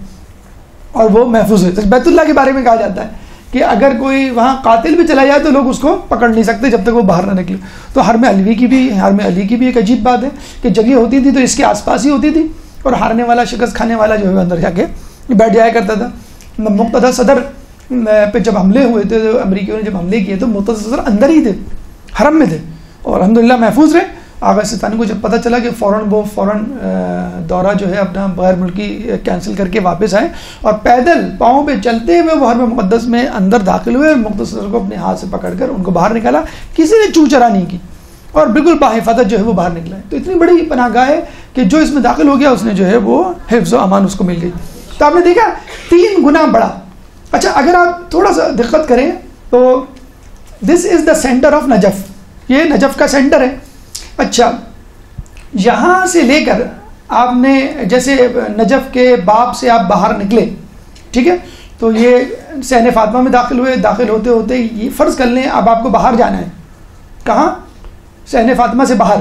اور وہ محفوظ ہے۔ بیت اللہ کے بارے میں کہا جاتا ہے کہ اگر کوئی وہاں قاتل بھی چلا جائے تو لوگ اس کو پکڑ نہیں سکتے جب تک وہ باہر نہ نکلے۔ تو حرم علی کی بھی ایک عجیب بات ہے کہ جگہ ہوتی تھی تو اس کے آس پاس ہی ہوتی تھی، اور ہارنے والا، شکست کھانے والا جو ہے اندر جا کے بیٹھ جایا کرتا تھا۔ مقتدی صدر پہ جب حملے ہوئے تھے، امریکیوں نے جب حملے کیے تو مقتدی صدر اندر ہی تھے، حرم میں تھے، اور الحمدللہ محفوظ رہے۔ آغا سلطانی کو جب پتہ چلا کہ فوراً دورہ جو ہے اپنا غیر ملکی کینسل کر کے واپس آئے، اور پیدل پاؤں پہ چلتے ہوئے وہ حرم مقدس میں اندر داخل ہوئے، اور مقتدی صدر کو اپنے ہاتھ سے پکڑ کر ان کو باہر نکالا، کسی نے چو چرا نہیں کی، اور بالکل باحفاظت جو ہے وہ باہر نکلا ہے۔ تو اتنی بڑی پناہ گاہ ہے کہ جو اس میں داخل ہو گیا اس نے جو ہے وہ حفظ و امان اس کو مل گئی۔ تو آپ نے دیکھا 3 گنا بڑا۔ اچھا اگر آپ تھوڑا سا دقت کریں تو دس از دا سینٹر آف نجف، یہ نجف کا سینٹر ہے۔ اچھا یہاں سے لے کر آپ نے جیسے نجف کے باب سے آپ باہر نکلے، ٹھیک ہے، تو یہ صحن فاطمہ میں داخل ہوئے، داخل ہوتے ہوتے یہ فرض کر لیں اب آپ کو باہر جانا ہے، کہاں، صحن فاطمہ سے باہر،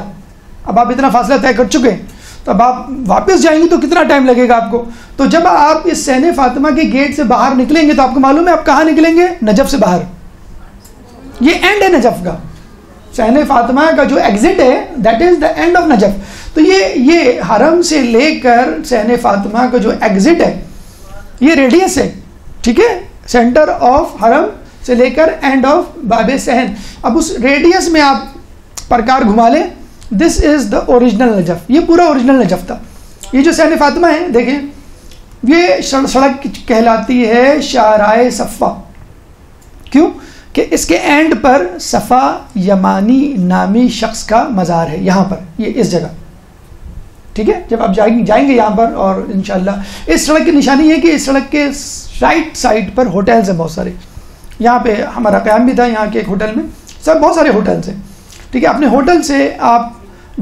اب آپ اتنا فاصلہ طے کر چکے ہیں، تو اب آپ واپس جائیں گے تو کتنا ٹائم لگے گا آپ کو؟ تو جب آپ اس صحن فاطمہ کے گیٹ سے باہر نکلیں گے تو آپ کو معلوم ہے آپ کہاں نکلیں گے، نجف سے باہر، یہ اینڈ ہے نجف کا، صحن فاطمہ کا جو ایگزٹ ہے that is the and of Najaf. تو یہ حرم سے لے کر صحن فاطمہ کا جو ایگزٹ ہے یہ ریڈیس ہے، ٹھیک ہے، سینٹر آف حرم سے لے کر اینڈ آف باب صحن۔ اب اس ریڈیس میں آپ پرکار گھما لیں، دس از دا اوریجنل نجف، یہ پورا اوریجنل نجف تھا۔ یہ جو صحن فاطمہ ہے دیکھیں، یہ سڑک کہلاتی ہے شاہراہ صفا، کیوں کہ اس کے اینڈ پر صفا یمانی نامی شخص کا مزار ہے، یہاں پر، یہ اس جگہ، ٹھیک ہے۔ جب آپ جائیں گے یہاں پر، اور انشاءاللہ اس سڑک کی نشانی ہے کہ اس سڑک کے رائٹ سائڈ پر ہوٹلز ہیں بہت سارے، یہاں پہ ہمارا قیام بھی تھا، یہاں کے ایک ہوٹل میں، سب بہت سارے ہوٹلز ہیں، ٹھیک ہے۔ اپنے ہوٹل سے آپ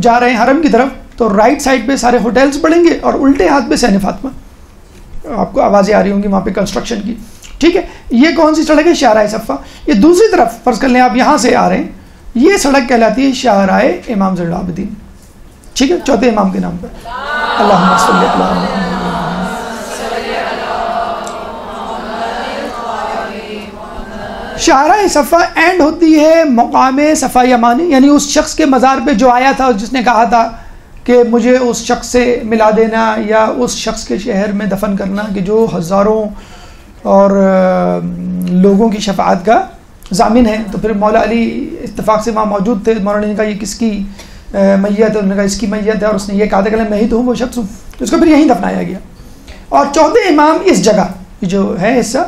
جا رہے ہیں حرم کی طرف تو رائٹ سائڈ پہ سارے ہوٹلز پڑیں گے، اور الٹے ہاتھ پہ صحن فاطمہ، آپ کو آوازیں آ رہی ہوں گی وہاں پہ کنسٹرکشن کی، ٹھیک ہے۔ یہ کون سی سڑک ہے، شاہراہ صفا۔ یہ دوسری طرف فرض کر لیں آپ یہاں سے آ رہے ہیں، یہ سڑک کہلاتی ہے شاہراہ امام زین العابدین، ٹھیک ہے، چوتھے امام کے نام پر، اللہم صلی اللہ علیہ وسلم۔ شاہراہ صفا اینڈ ہوتی ہے مقام صفا یمانی، یعنی اس شخص کے مزار پہ جو آیا تھا، جس نے کہا تھا کہ مجھے اس شخص سے ملا دینا یا اس شخص کے شہر میں دفن کرنا کہ جو ہزاروں اور لوگوں کی شفاعت کا ضامن ہے۔ تو پھر مولا علی اتفاق سے وہاں موجود تھے. مولانا نے کہا یہ کس کی میت ہے؟ انہوں نے کہا اس کی میت ہے. اور اس نے یہ کہا تھا کہ میں ہی تو ہوں وہ شخص ہوں. تو اس کو پھر یہیں دفنایا گیا. اور چوتھے امام اس جگہ جو ہے حصہ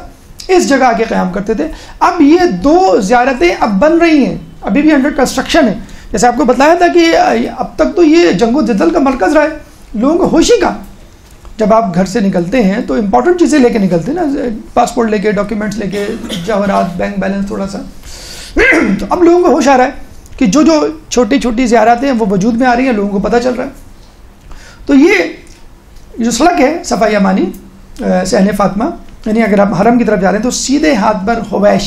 اس جگہ آ کے قیام کرتے تھے. اب یہ 2 زیارتیں اب بن رہی ہیں, ابھی بھی انڈر کنسٹرکشن ہے. جیسے آپ کو بتایا تھا کہ اب تک تو یہ جنگ و جدل کا مرکز رہا ہے, لوگوں کو ہوش ہی کا. جب آپ گھر سے نکلتے ہیں تو امپورٹنٹ چیزیں لے کے نکلتے ہیں نا, پاسپورٹ لے کے, ڈاکیومنٹس لے کے, جواہرات, بینک بیلنس تھوڑا سا. تو اب لوگوں کو ہوش آ رہا ہے کہ جو چھوٹی چھوٹی زیارتیں ہیں وہ وجود میں آ رہی ہیں, لوگوں کو پتہ چل رہا ہے. تو یہ جو سڑک ہے صفا یمانی صحن فاطمہ, یعنی اگر آپ حرم کی طرف جا رہے ہیں تو سیدھے ہاتھ پر حویش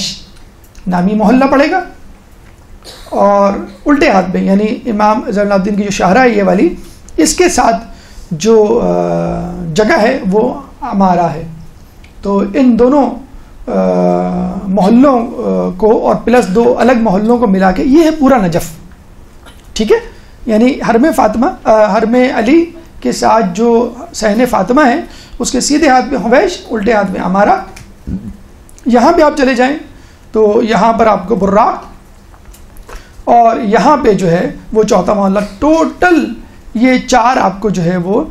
نامی محلہ پڑے گا, اور الٹے ہاتھ پہ یعنی امام زین العابدین کی جو شاہراہ ہے یہ والی, اس کے ساتھ جو جگہ ہے وہ عمارہ ہے. تو ان دونوں محلوں کو اور پلس 2 الگ محلوں کو ملا کے یہ ہے پورا نجف. ٹھیک ہے, یعنی حرم فاطمہ, حرم علی کے ساتھ جو صحن فاطمہ ہے اس کے سیدھے ہاتھ پہ حویش, الٹے ہاتھ پہ عمارہ. یہاں پہ آپ چلے جائیں تو یہاں پر آپ کو براق, اور یہاں پہ جو ہے وہ چوتھا محلہ. ٹوٹل یہ 4 آپ کو جو ہے وہ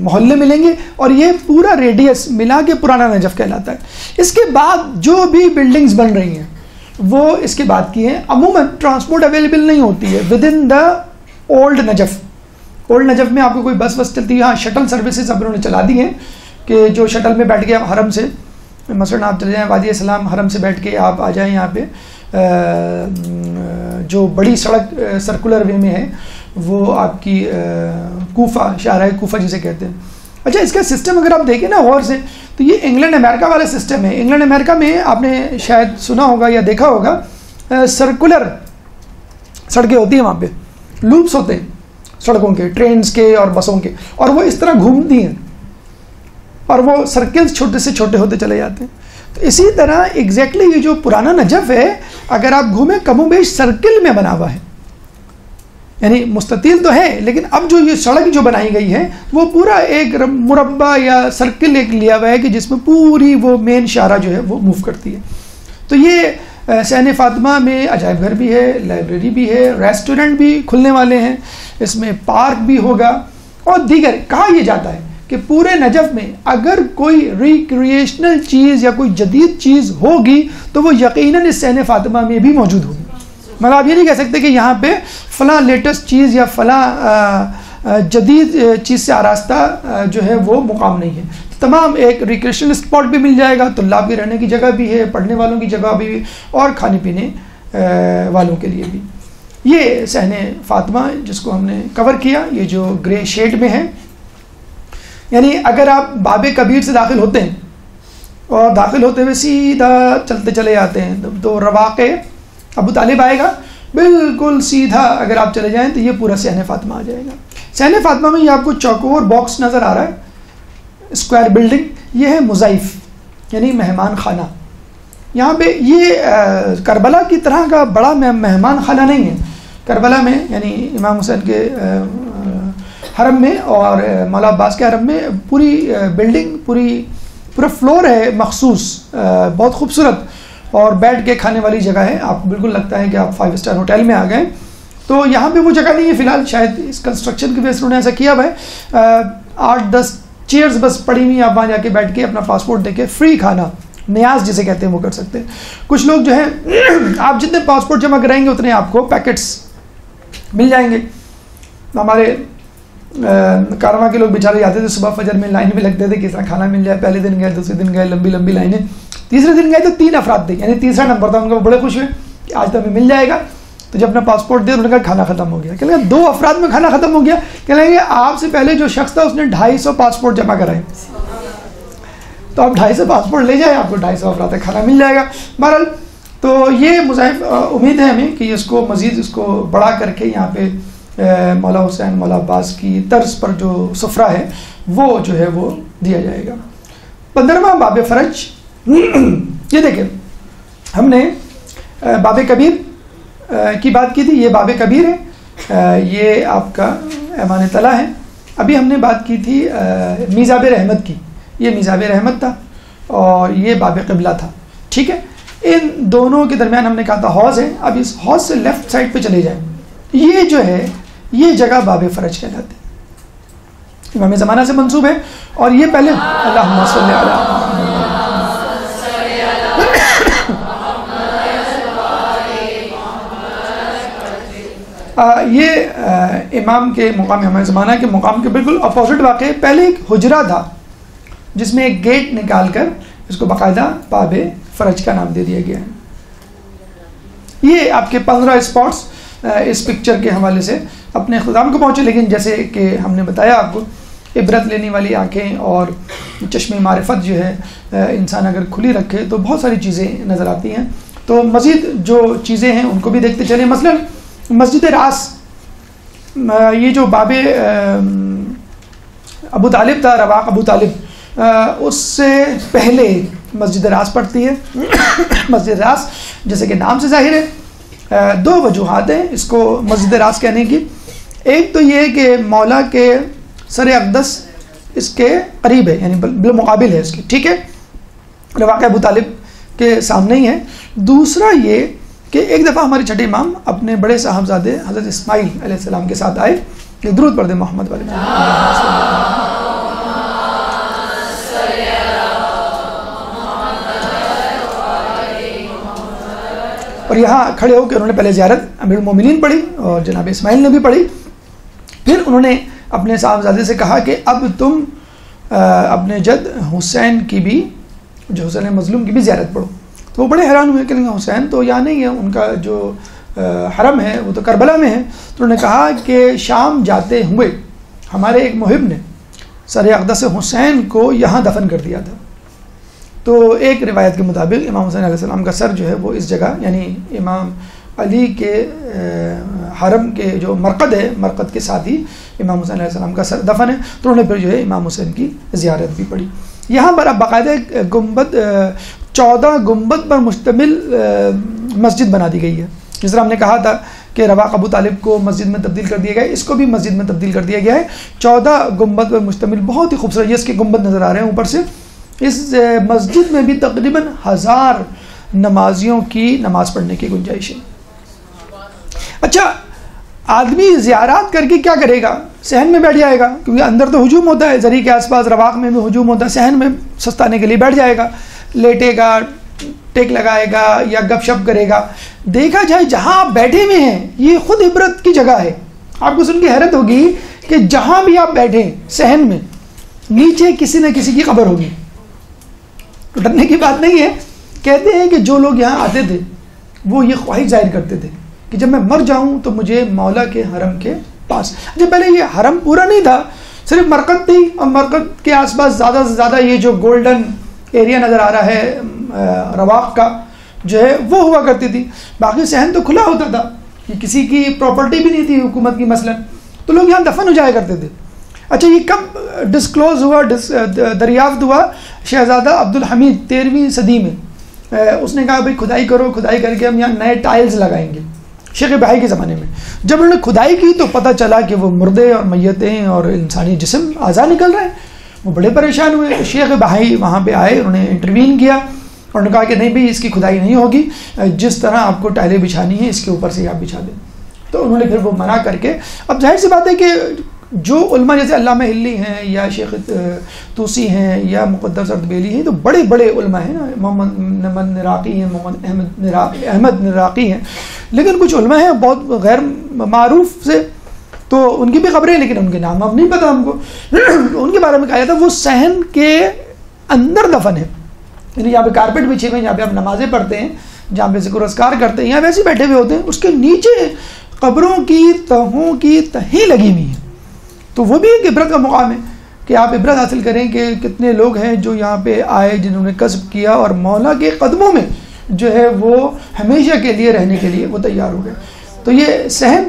محلے ملیں گے, اور یہ پورا ریڈیس ملا کے پرانا نجف کہلاتا ہے. اس کے بعد جو بھی بلڈنگز بن رہی ہیں وہ اس کے بعد کی ہیں. عموماً ٹرانسپورٹ اویلیبل نہیں ہوتی ہے with in the old Najaf. Old Najaf میں آپ کو کوئی بس چلتی ہے, ہاں شٹل سروسز اب انہوں نے چلا دی ہیں کہ جو شٹل میں بیٹھ کے آپ حرم سے مثلاً آپ چلے جائیں وادی السلام, حرم سے بیٹھ کے آپ آ جائیں یہاں پہ جو بڑی سڑک سرکولر وے میں ہے وہ آپ کی کوفہ, شاہراہ کوفہ جسے کہتے ہیں. اچھا, اس کا سسٹم اگر آپ دیکھیں نا غور سے تو یہ انگلینڈ امریکہ والا سسٹم ہے. انگلینڈ امریکہ میں آپ نے شاید سنا ہوگا یا دیکھا ہوگا, سرکولر سڑکیں ہوتی ہیں, وہاں پہ لوپس ہوتے ہیں سڑکوں کے, ٹرینز کے اور بسوں کے, اور وہ اس طرح گھومتی ہیں اور وہ سرکلز چھوٹے سے چھوٹے ہوتے چلے جاتے ہیں. تو اسی طرح ایگزیکٹلی یہ جو پرانا نجف ہے اگر آپ گھومیں کم و بیش سرکل میں بنا ہوا ہے, یعنی مستطیل تو ہے لیکن اب جو یہ سڑک جو بنائی گئی ہے وہ پورا ایک مربع یا سرکل ایک لیا ہوا ہے کہ جس میں پوری وہ مین شاہراہ جو ہے وہ موو کرتی ہے. تو یہ صحن فاطمہ میں عجائب گھر بھی ہے, لائبریری بھی ہے, ریسٹورنٹ بھی کھلنے والے ہیں, اس میں پارک بھی ہوگا اور دیگر. کہا یہ جاتا ہے کہ پورے نجف میں اگر کوئی ریکریشنل چیز یا کوئی جدید چیز ہوگی تو وہ یقیناً اس صحن فاطمہ میں بھی موجود ہوگی. مطلب آپ یہ نہیں کہہ سکتے کہ یہاں پہ فلاں لیٹسٹ چیز یا فلاں جدید چیز سے آراستہ جو ہے وہ مقام نہیں ہے. تمام ایک ریکریشنل اسپاٹ بھی مل جائے گا, طلاب کی رہنے کی جگہ بھی ہے, پڑھنے والوں کی جگہ بھی, اور کھانے پینے والوں کے لیے بھی. یہ صحن فاطمہ جس کو ہم نے کور کیا, یہ جو گرے شیڈ میں ہے, یعنی اگر آپ باب کبیر سے داخل ہوتے ہیں اور داخل ہوتے ہوئے سیدھا چلتے چلے جاتے ہیں تو رواق ابو طالب آئے گا, بالکل سیدھا اگر آپ چلے جائیں تو یہ پورا صحن فاطمہ آ جائے گا. صحن فاطمہ میں یہ آپ کو چوکور باکس نظر آ رہا ہے, اسکوائر بلڈنگ, یہ ہے مضیف یعنی مہمان خانہ. یہاں پہ یہ کربلا کی طرح کا بڑا مہمان خانہ نہیں ہے. کربلا میں یعنی امام حسین کے حرم میں اور مولا عباس کے حرم میں پوری بلڈنگ پورا فلور ہے مخصوص, بہت خوبصورت, اور بیٹھ کے کھانے والی جگہ ہے. آپ بالکل لگتا ہے کہ آپ 5 اسٹار ہوٹل میں آ گئے. تو یہاں پہ وہ جگہ نہیں ہے فی الحال, شاید اس کنسٹرکشن کی وجہ سے انہوں نے ایسا کیا ہوا ہے. 8-10 چیئرز بس پڑی ہوئی, آپ وہاں جا کے بیٹھ کے اپنا پاسپورٹ دے کے فری کھانا نیاز جسے کہتے ہیں وہ کر سکتے ہیں. کچھ لوگ جو ہیں آپ جتنے پاسپورٹ جمع کرائیں گے اتنے آپ کو پیکٹس مل جائیں گے. ہمارے کارواں کے لوگ بیچارے جاتے تھے صبح فجر میں لائن میں لگتے تھے کس طرح کھانا مل جائے. پہلے دن گئے, دوسرے دن گئے, لمبی لمبی لائنیں. تیسرے دن گئے تو 3 افراد تھے, یعنی تیسرا نمبر تھا ان کا. وہ بڑے خوش ہوئے کہ آج تو ہمیں مل جائے گا. تو جب اپنا پاسپورٹ دے انہوں نے کہا کھانا ختم ہو گیا. کہ 2 افراد میں کھانا ختم ہو گیا. کہیں گے آپ سے پہلے جو شخص تھا اس نے 250 پاسپورٹ جمع کرائے, تو آپ 250 پاسپورٹ لے جائیں, آپ کو 250 افراد تک کھانا مل جائے گا. بہرحال تو یہ مضاف امید ہے ہمیں کہ اس کو مزید اس کو بڑا کر کے یہاں پہ مولا حسین مولا عباس کی طرز پر جو سفرہ ہے وہ جو ہے وہ دیا جائے گا. 15واں باب فرج. یہ دیکھیں ہم نے باب کبیر کی بات کی تھی, یہ باب کبیر ہے, یہ آپ کا ایمان طلع ہے. ابھی ہم نے بات کی تھی میزاب رحمت کی, یہ میزاب رحمت تھا اور یہ باب قبلہ تھا. ٹھیک ہے, ان دونوں کے درمیان ہم نے کہا تھا حوض ہے. اب اس حوض سے لیفٹ سائڈ پہ چلے جائیں, یہ جو ہے یہ جگہ باب فرج کہلاتے ہیں, امام زمانہ سے منسوب ہے. اور یہ پہلے اللہم صلی علی یہ امام کے مقام, امام زمانہ کے مقام کے بالکل اپوزٹ واقع ہے. پہلے ایک حجرہ تھا جس میں ایک گیٹ نکال کر اس کو باقاعدہ باب فرج کا نام دے دیا گیا ہے. یہ آپ کے 15 اسپاٹس اس پکچر کے حوالے سے اپنے اختتام کو پہنچے, لیکن جیسے کہ ہم نے بتایا آپ کو, عبرت لینے والی آنکھیں اور چشم معرفت جو ہے انسان اگر کھلی رکھے تو بہت ساری چیزیں نظر آتی ہیں. تو مزید جو چیزیں ہیں ان کو بھی دیکھتے چلیں. مثلا مسجد راس, یہ جو باب ابو طالب تھا, رواق ابو طالب, اس سے پہلے مسجد راس پڑتی ہے. مسجد راس جیسے کہ نام سے ظاہر ہے, 2 وجوہات ہیں اس کو مسجد راس کہنے کی. ایک تو یہ کہ مولا کے سر اقدس اس کے قریب ہے, یعنی بالمقابل ہے اس کے, ٹھیک ہے, رواق ابو طالب کے سامنے ہی ہے. دوسرا یہ کہ ایک دفعہ ہمارے چھٹے امام اپنے بڑے صاحبزادے حضرت اسماعیل علیہ السلام کے ساتھ آئے. کہ درود پڑھ دیں محمد والے. اور یہاں کھڑے ہو کے انہوں نے پہلے زیارت امیر المومنین پڑھی اور جناب اسماعیل نے بھی پڑھی. پھر انہوں نے اپنے صاحبزادے سے کہا کہ اب تم اپنے جد حسین کی بھی, جو حسین مظلوم کی بھی زیارت پڑھو. تو وہ بڑے حیران ہوئے کہ حسین تو یہاں نہیں ہے, ان کا جو حرم ہے وہ تو کربلا میں ہے. تو انہوں نے کہا کہ شام جاتے ہوئے ہمارے ایک محب نے سر اقدس حسین کو یہاں دفن کر دیا تھا. تو ایک روایت کے مطابق امام حسین علیہ السلام کا سر جو ہے وہ اس جگہ, یعنی امام علی کے حرم کے جو مرقد ہے, مرقد کے ساتھ ہی امام حسین علیہ السلام کا سر دفن ہے. تو انہوں نے پھر جو ہے امام حسین کی زیارت بھی پڑھی. یہاں پر اب باقاعدہ گنبد 14 گنبد پر مشتمل مسجد بنا دی گئی ہے. جس طرح ہم نے کہا تھا کہ رواق ابو طالب کو مسجد میں تبدیل کر دیا گیا ہے, اس کو بھی مسجد میں تبدیل کر دیا گیا ہے. 14 گنبد پر مشتمل بہت ہی خوبصورت, یہ اس کے گنبد نظر آ رہے ہیں اوپر سے. اس مسجد میں بھی تقریباً 1000 نمازیوں کی نماز پڑھنے کی گنجائش ہے. اچھا, آدمی زیارات کر کے کیا کرے گا؟ صحن میں بیٹھ جائے گا, کیونکہ اندر تو ہجوم ہوتا ہے, زری کے آس پاس رواق میں بھی ہجوم ہوتا ہے. صحن میں سستانے کے لیے بیٹھ جائے گا, لیٹے گا, ٹیک لگائے گا یا گپ شپ کرے گا. دیکھا جائے جہاں آپ بیٹھے ہوئے ہیں یہ خود عبرت کی جگہ ہے. آپ کو سن کے حیرت ہوگی کہ جہاں بھی آپ بیٹھے صحن میں نیچے کسی نہ کسی کی قبر ہوگی. ڈرنے کی بات نہیں ہے. کہتے ہیں کہ جو لوگ یہاں آتے تھے وہ یہ خواہش ظاہر کرتے تھے کہ جب میں مر جاؤں تو مجھے مولا کے حرم کے پاس. جب پہلے یہ حرم پورا نہیں تھا, صرف مرقد تھی, اور مرقد کے آس پاس زیادہ سے زیادہ یہ جو گولڈن ایریا نظر آ رہا ہے رواق کا جو ہے وہ ہوا کرتی تھی. باقی صحن تو کھلا ہوتا تھا, یہ کسی کی پراپرٹی بھی نہیں تھی حکومت کی مثلا, تو لوگ یہاں دفن ہو جایا کرتے تھے. اچھا, یہ کب ڈسکلوز ہوا, دریافت ہوا؟ شہزادہ عبدالحمید 13ویں صدی میں اس نے کہا بھائی کھدائی کرو, کھدائی کر کے ہم یہاں نئے ٹائلز لگائیں گے. شیخ بہائی کے زمانے میں جب انہوں نے کھدائی کی تو پتہ چلا کہ وہ مردے اور میتیں اور انسانی جسم اعضاء نکل رہے ہیں. وہ بڑے پریشان ہوئے. شیخ بہائی وہاں پہ آئے, انہوں نے انٹروین کیا اور انہوں نے کہا کہ نہیں بھائی اس کی کھدائی نہیں ہوگی, جس طرح آپ کو ٹائلیں بچھانی ہیں اس کے اوپر سے آپ بچھا دیں. تو انہوں نے پھر وہ منع کر کے, اب ظاہر سی بات ہے کہ جو علماء جیسے علامہ ہلی ہیں یا شیخ توسی ہیں یا مقدس اردبیلی ہیں, تو بڑے بڑے علماء ہیں, محمد نراقی ہیں, محمد احمد نراقی ہیں, لیکن کچھ علماء ہیں بہت غیر معروف سے, تو ان کی بھی خبریں ہیں لیکن ان کے نام اب نہیں پتہ ہم کو. ان کے بارے میں کہا جاتا ہے وہ صحن کے اندر دفن ہے, یعنی جہاں پہ کارپیٹ بچھے ہوئے ہیں, جہاں پہ آپ نمازیں پڑھتے ہیں, جہاں پہ ذکر و اذکار کرتے ہیں, یہاں ویسے بیٹھے ہوئے ہوتے ہیں, اس کے نیچے قبروں کی تہوں کی تہیں لگی ہوئی ہیں. تو وہ بھی ایک عبرت کا مقام ہے کہ آپ عبرت حاصل کریں کہ کتنے لوگ ہیں جو یہاں پہ آئے, جنہوں نے کسب کیا اور مولا کے قدموں میں جو ہے وہ ہمیشہ کے لیے رہنے کے لیے وہ تیار ہو گئے. تو یہ صحن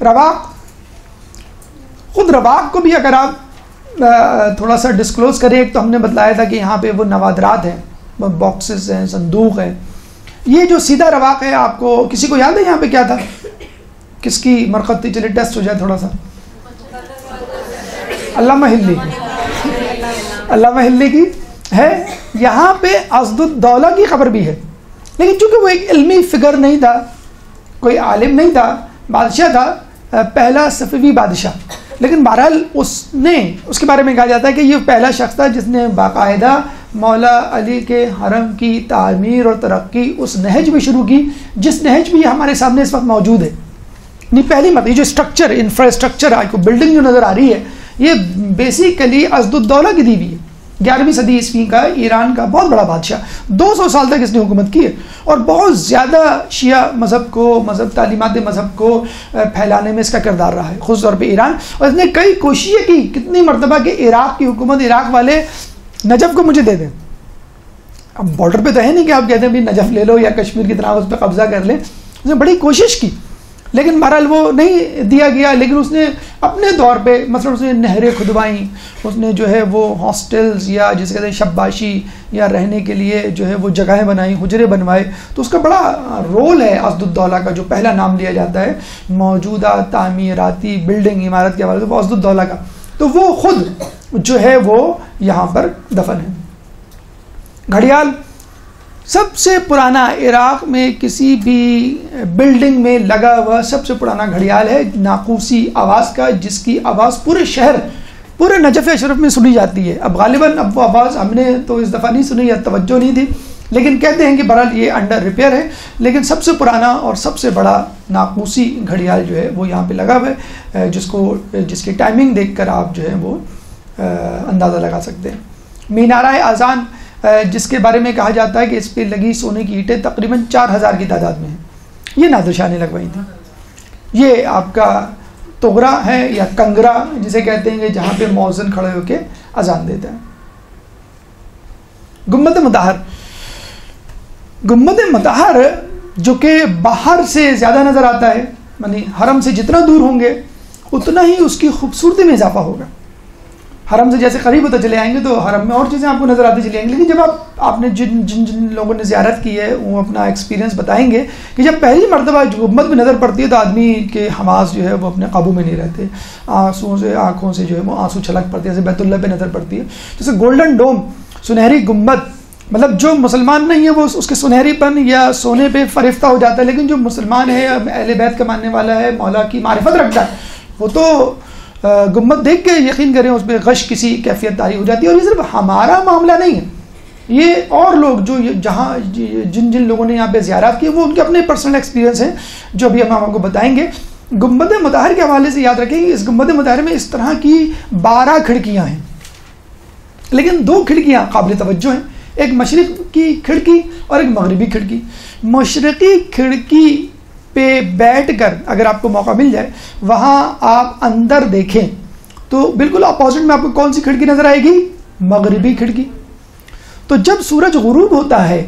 رواق, خود رواق کو بھی اگر آپ تھوڑا سا ڈسکلوز کریں, ایک تو ہم نے بتلایا تھا کہ یہاں پہ وہ نوادرات ہیں, باکسز ہیں, صندوق ہیں. یہ جو سیدھا رواق ہے, آپ کو کسی کو یاد ہے یہاں پہ کیا تھا, کس کی مرقد تھی؟ چلے ٹیسٹ ہو جائے تھوڑا سا. علامہ ہلی کی, علامہ ہلی کی ہے. یہاں پہ اسد الدولہ کی خبر بھی ہے. لیکن چونکہ وہ ایک علمی فگر نہیں تھا، کوئی عالم نہیں تھا، بادشاہ تھا، پہلا صفوی بادشاہ، لیکن بہرحال اس کے بارے میں کہا جاتا ہے کہ یہ پہلا شخص تھا جس نے باقاعدہ مولا علی کے حرم کی تعمیر اور ترقی اس نہج میں شروع کی جس نہج میں یہ ہمارے سامنے اس وقت موجود ہے. پہلی مرتبہ یہ جو اسٹرکچر، انفراسٹرکچر آپ کو بلڈنگ جو نظر آ رہی ہے، یہ بیسیکلی اسدالدولہ کی دی ہوئی ہے. 11ویں صدی عیسوی کا ایران کا بہت بڑا بادشاہ، 200 سال تک اس نے حکومت کی ہے اور بہت زیادہ شیعہ مذہب تعلیمات مذہب کو پھیلانے میں اس کا کردار رہا ہے، خصوص طور پہ ایران. اور اس نے کئی کوششیں کی، کتنی مرتبہ کہ عراق کی حکومت، عراق والے نجف کو مجھے دے دیں. اب بارڈر پہ تو ہے نہیں کہ آپ کہتے ہیں بھی نجف لے لو یا کشمیر کی طرح اس پہ قبضہ کر لیں. اس نے بڑی کوشش کی لیکن بہرحال وہ نہیں دیا گیا. لیکن اس نے اپنے دور پہ مثلا اس نے نہریں کھدوائیں، اس نے جو ہے وہ ہاسٹلز یا جسے کہتے ہیں شباشی یا رہنے کے لیے جو ہے وہ جگہیں بنائیں، حجرے بنوائے. تو اس کا بڑا رول ہے اسدالدولہ کا، جو پہلا نام لیا جاتا ہے موجودہ تعمیراتی بلڈنگ عمارت کے حوالے سے وہ اسدالدولہ کا. تو وہ خود جو ہے وہ یہاں پر دفن ہے. گھڑیال سب سے پرانا عراق میں کسی بھی بلڈنگ میں لگا ہوا سب سے پرانا گھڑیال ہے ناقوسی آواز کا، جس کی آواز پورے شہر، پورے نجف اشرف میں سنی جاتی ہے. اب غالباً اب وہ آواز ہم نے تو اس دفعہ نہیں سنی یا توجہ نہیں تھی، لیکن کہتے ہیں کہ بہرحال یہ انڈر ریپیئر ہے. لیکن سب سے پرانا اور سب سے بڑا ناقوسی گھڑیال جو ہے وہ یہاں پہ لگا ہوا ہے، جس کی ٹائمنگ دیکھ کر آپ جو ہے وہ اندازہ لگا سکتے ہیں. مینارہ اذان جس کے بارے میں کہا جاتا ہے کہ اس پہ لگی سونے کی اینٹیں تقریباً 4000 کی تعداد میں ہیں. یہ نادر شاہ نے لگوائی تھی. یہ آپ کا تغرا ہے یا کنگرا جسے کہتے ہیں، جہاں پہ مؤذن کھڑے ہو کے اذان دیتا ہے. گنبد مطہر، گنبد مطہر جو کہ باہر سے زیادہ نظر آتا ہے، یعنی حرم سے جتنا دور ہوں گے اتنا ہی اس کی خوبصورتی میں اضافہ ہوگا. حرم سے جیسے قریب ہوتے چلے آئیں گے تو حرم میں اور چیزیں آپ کو نظر آتی چلی آئیں گی. لیکن جب آپ نے جن لوگوں نے زیارت کی ہے وہ اپنا ایکسپیرینس بتائیں گے کہ جب پہلی مرتبہ گنبد میں نظر پڑتی ہے تو آدمی کے حواس جو ہے وہ اپنے قابو میں نہیں رہتے، آنکھوں سے جو ہے وہ آنسو چھلک پڑتے ہیں. جیسے بیت اللہ پہ نظر پڑتی ہے، جیسے گولڈن ڈوم، سنہری گنبد، مطلب جو مسلمان نہیں ہے وہ اس کے سنہری پن یا سونے پہ فریفتہ ہو جاتا ہے، لیکن جو مسلمان ہے، اہل بیت کا ماننے والا ہے، مولا کی معرفت رکھتا ہے، وہ تو گنبد دیکھ کے یقین کریں اس پہ غش کسی کیفیت طاری ہو جاتی ہے. اور یہ صرف ہمارا معاملہ نہیں ہے، یہ اور لوگ جو جہاں جن لوگوں نے یہاں پہ زیارات کی وہ ان کے اپنے پرسنل ایکسپیرینس ہیں جو ابھی ہم آپ کو بتائیں گے. گنبد مطہر کے حوالے سے یاد رکھیں کہ اس گنبد مطہر میں اس طرح کی 12 کھڑکیاں ہیں، لیکن 2 کھڑکیاں قابل توجہ ہیں، ایک مشرق کی کھڑکی اور ایک مغربی کھڑکی. مشرقی کھڑکی پہ بیٹھ کر اگر آپ کو موقع مل جائے وہاں آپ اندر دیکھیں تو بالکل اپوزٹ میں آپ کو کون سی کھڑکی نظر آئے گی؟ مغربی کھڑکی. تو جب سورج غروب ہوتا ہے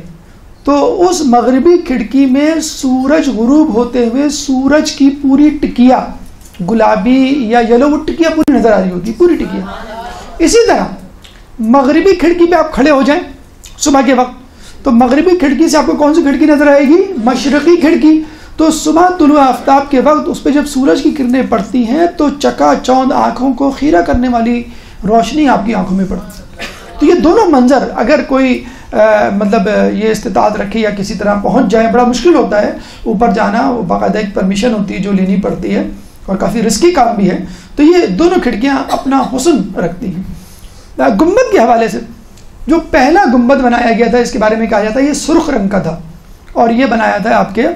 تو اس مغربی کھڑکی میں سورج غروب ہوتے ہوئے سورج کی پوری ٹکیا گلابی یا یلو، وہ ٹکیا پوری نظر آ رہی ہوگی، پوری ٹکیا. اسی طرح مغربی کھڑکی پہ آپ کھڑے ہو جائیں صبح کے وقت تو مغربی کھڑکی سے آپ کو کون سی کھڑکی نظر آئے گی؟ مشرقی کھڑکی. تو صبح طلوع آفتاب کے وقت اس پہ جب سورج کی کرنیں پڑتی ہیں تو چکا چوند آنکھوں کو خیرہ کرنے والی روشنی آپ کی آنکھوں میں پڑتی ہے. تو یہ دونوں منظر اگر کوئی مطلب یہ استطاعت رکھے یا کسی طرح پہنچ جائے، بڑا مشکل ہوتا ہے اوپر جانا، باقاعدہ ایک پرمیشن ہوتی ہے جو لینی پڑتی ہے اور کافی رسکی کام بھی ہے. تو یہ دونوں کھڑکیاں اپنا حسن رکھتی ہیں. گنبد کے حوالے سے جو پہلا گنبد بنایا گیا تھا اس کے بارے میں کہا جاتا ہے یہ سرخ رنگ کا تھا اور یہ بنایا تھا آپ کے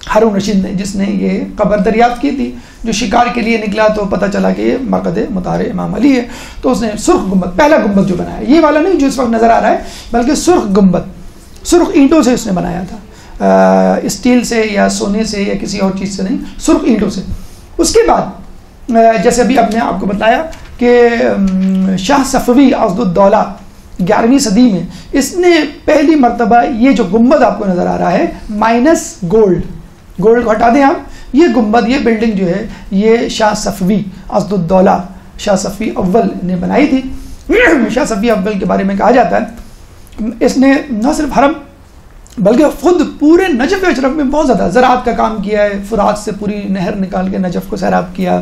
ہارون رشید نے، جس نے یہ قبر دریافت کی تھی. جو شکار کے لیے نکلا تو پتہ چلا کہ یہ مقد مطہر امام علی ہے، تو اس نے سرخ گنبد، پہلا گنبد جو بنایا، یہ والا نہیں جو اس وقت نظر آ رہا ہے، بلکہ سرخ گنبد، سرخ اینٹوں سے اس نے بنایا تھا، اسٹیل سے یا سونے سے یا کسی اور چیز سے نہیں، سرخ اینٹوں سے. اس کے بعد جیسے ابھی اب نے آپ کو بتایا کہ شاہ صفوی اسدالدولہ 11ویں صدی میں اس نے پہلی مرتبہ یہ جو گنبد آپ کو نظر آ رہا ہے مائنس گولڈ کو ہٹا دیں آپ، یہ گنبد، یہ بلڈنگ جو ہے یہ شاہ صفوی اسدالدولہ شاہ صفوی اول نے بنائی تھی. شاہ صفوی اول کے بارے میں کہا جاتا ہے اس نے نہ صرف حرم بلکہ خود پورے نجف اشرف میں بہت زیادہ زراعت کا کام کیا ہے. فرات سے پوری نہر نکال کے نجف کو سیراب کیا،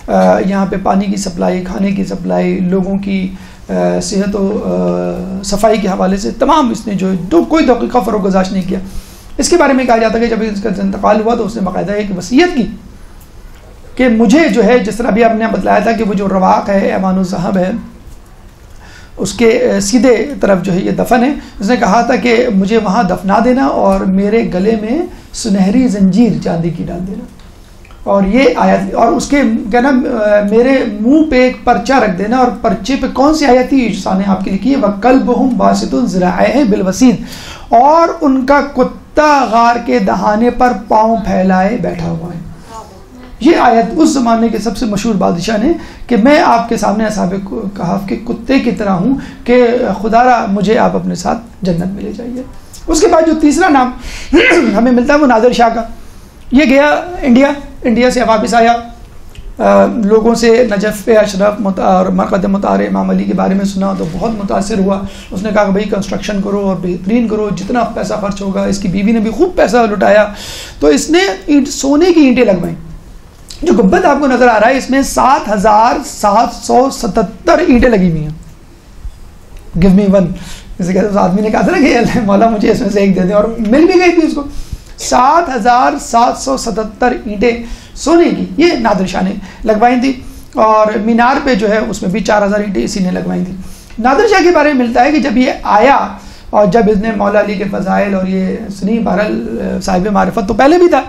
یہاں پہ پانی کی سپلائی، کھانے کی سپلائی، لوگوں کی صحت و صفائی کے حوالے سے تمام اس نے جو کوئی دقیقہ فروغ گزاشت نہیں کیا. اس کے بارے میں کہا جاتا ہے کہ جب اس کا انتقال ہوا تو اس نے باقاعدہ ایک وصیت کی کہ مجھے جو ہے جس طرح بھی آپ نے بتلایا تھا کہ وہ جو رواق ہے ایوان الذہب ہے اس کے سیدھے طرف جو ہے یہ دفن ہے. اس نے کہا تھا کہ مجھے وہاں دفنا دینا اور میرے گلے میں سنہری زنجیر چاندی کی ڈال دینا, اور یہ آیت, اور اس کے کہنا میرے منہ پہ ایک پرچہ رکھ دینا, اور پرچے پہ کون سی آیت تھی سامنے آپ کی لکھی ہے, وَقَلْبُهُمْ بَاسِطٌ ذِرَاعَيْهِ بِالْوَسِيدِ, اور ان کا کتا غار کے دہانے پر پاؤں پھیلائے بیٹھا ہوا ہے. یہ آیت اس زمانے کے سب سے مشہور بادشاہ نے کہ میں آپ کے سامنے اصحاب کہف کے کتے کی طرح ہوں کہ خدا را مجھے آپ اپنے ساتھ جنت میں لے جائیے. اس کے بعد جو تیسرا نام ہمیں ملتا ہے وہ نادر شاہ کا. یہ گیا انڈیا سے واپس آیا, لوگوں سے نجف اشرف اور مرقد مطہر امام علی کے بارے میں سنا تو بہت متاثر ہوا. اس نے کہا کہ بھائی کنسٹرکشن کرو اور بہترین کرو, جتنا پیسہ خرچ ہوگا. اس کی بیوی نے بھی خوب پیسہ لٹایا, تو اس نے سونے کی اینٹیں لگوائیں. جو گنبد آپ کو نظر آ رہا ہے اس میں 7,777 اینٹیں لگی ہوئی ہیں. گیو می ون, جیسے کہ اس آدمی نے کہا تھا نا کہ مولا مجھے اس میں سے ایک دے دیں, اور مل بھی گئی تھی اس کو. 7,777 اینٹیں سونے کی یہ نادر شاہ نے لگوائی تھی, اور مینار پہ جو ہے اس میں بھی 4,000 اینٹیں اسی نے لگوائی تھی. نادر شاہ کے بارے میں ملتا ہے کہ جب یہ آیا اور جب اس نے مولا علی کے فضائل اور یہ سنی بہرحال صاحب معرفت تو پہلے بھی تھا,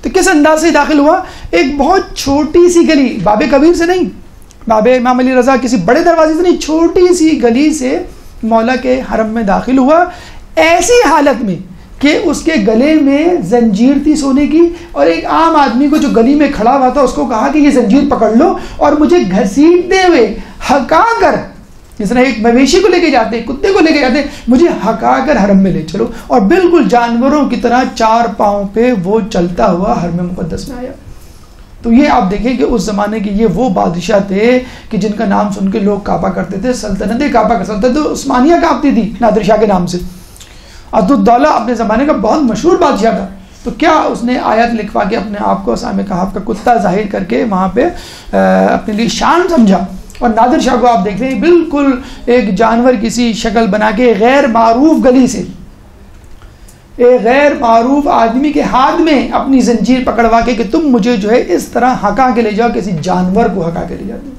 تو کس انداز سے داخل ہوا, ایک بہت چھوٹی سی گلی, باب کبیر سے نہیں, باب امام علی رضا کسی بڑے دروازے سے نہیں, چھوٹی سی گلی سے مولا کے حرم میں داخل ہوا, ایسی حالت میں کہ اس کے گلے میں زنجیر تھی سونے کی, اور ایک عام آدمی کو جو گلی میں کھڑا ہوا تھا اس کو کہا کہ یہ زنجیر پکڑ لو اور مجھے گھسیٹتے ہوئے ہکا کر, جس طرح ایک مویشی کو لے کے جاتے ہیں, کتے کو لے کے جاتے ہیں, مجھے ہکا کر حرم میں لے چلو. اور بالکل جانوروں کی طرح 4 پاؤں پہ وہ چلتا ہوا حرم مقدس میں آیا. تو یہ آپ دیکھیں کہ اس زمانے کے یہ وہ بادشاہ تھے کہ جن کا نام سن کے لوگ کعبہ کرتے تھے, سلطنتیں کعبہ کر سلطنت عثمانیہ کعبتی تھی نادر شاہ کے نام سے. عبدالدولہ اپنے زمانے کا بہت مشہور بادشاہ تھا, تو کیا اس نے آیت لکھوا کے اپنے آپ کو اصحاب کہف کا کتا ظاہر کر کے وہاں پہ اپنے لیے شان سمجھا. اور نادر شاہ کو آپ دیکھ رہے ہیں بالکل ایک جانور کسی شکل بنا کے غیر معروف گلی سے ایک غیر معروف آدمی کے ہاتھ میں اپنی زنجیر پکڑوا کے کہ تم مجھے جو ہے اس طرح ہکا کے لے جاؤ, کسی جانور کو ہکا کے لے جاتے.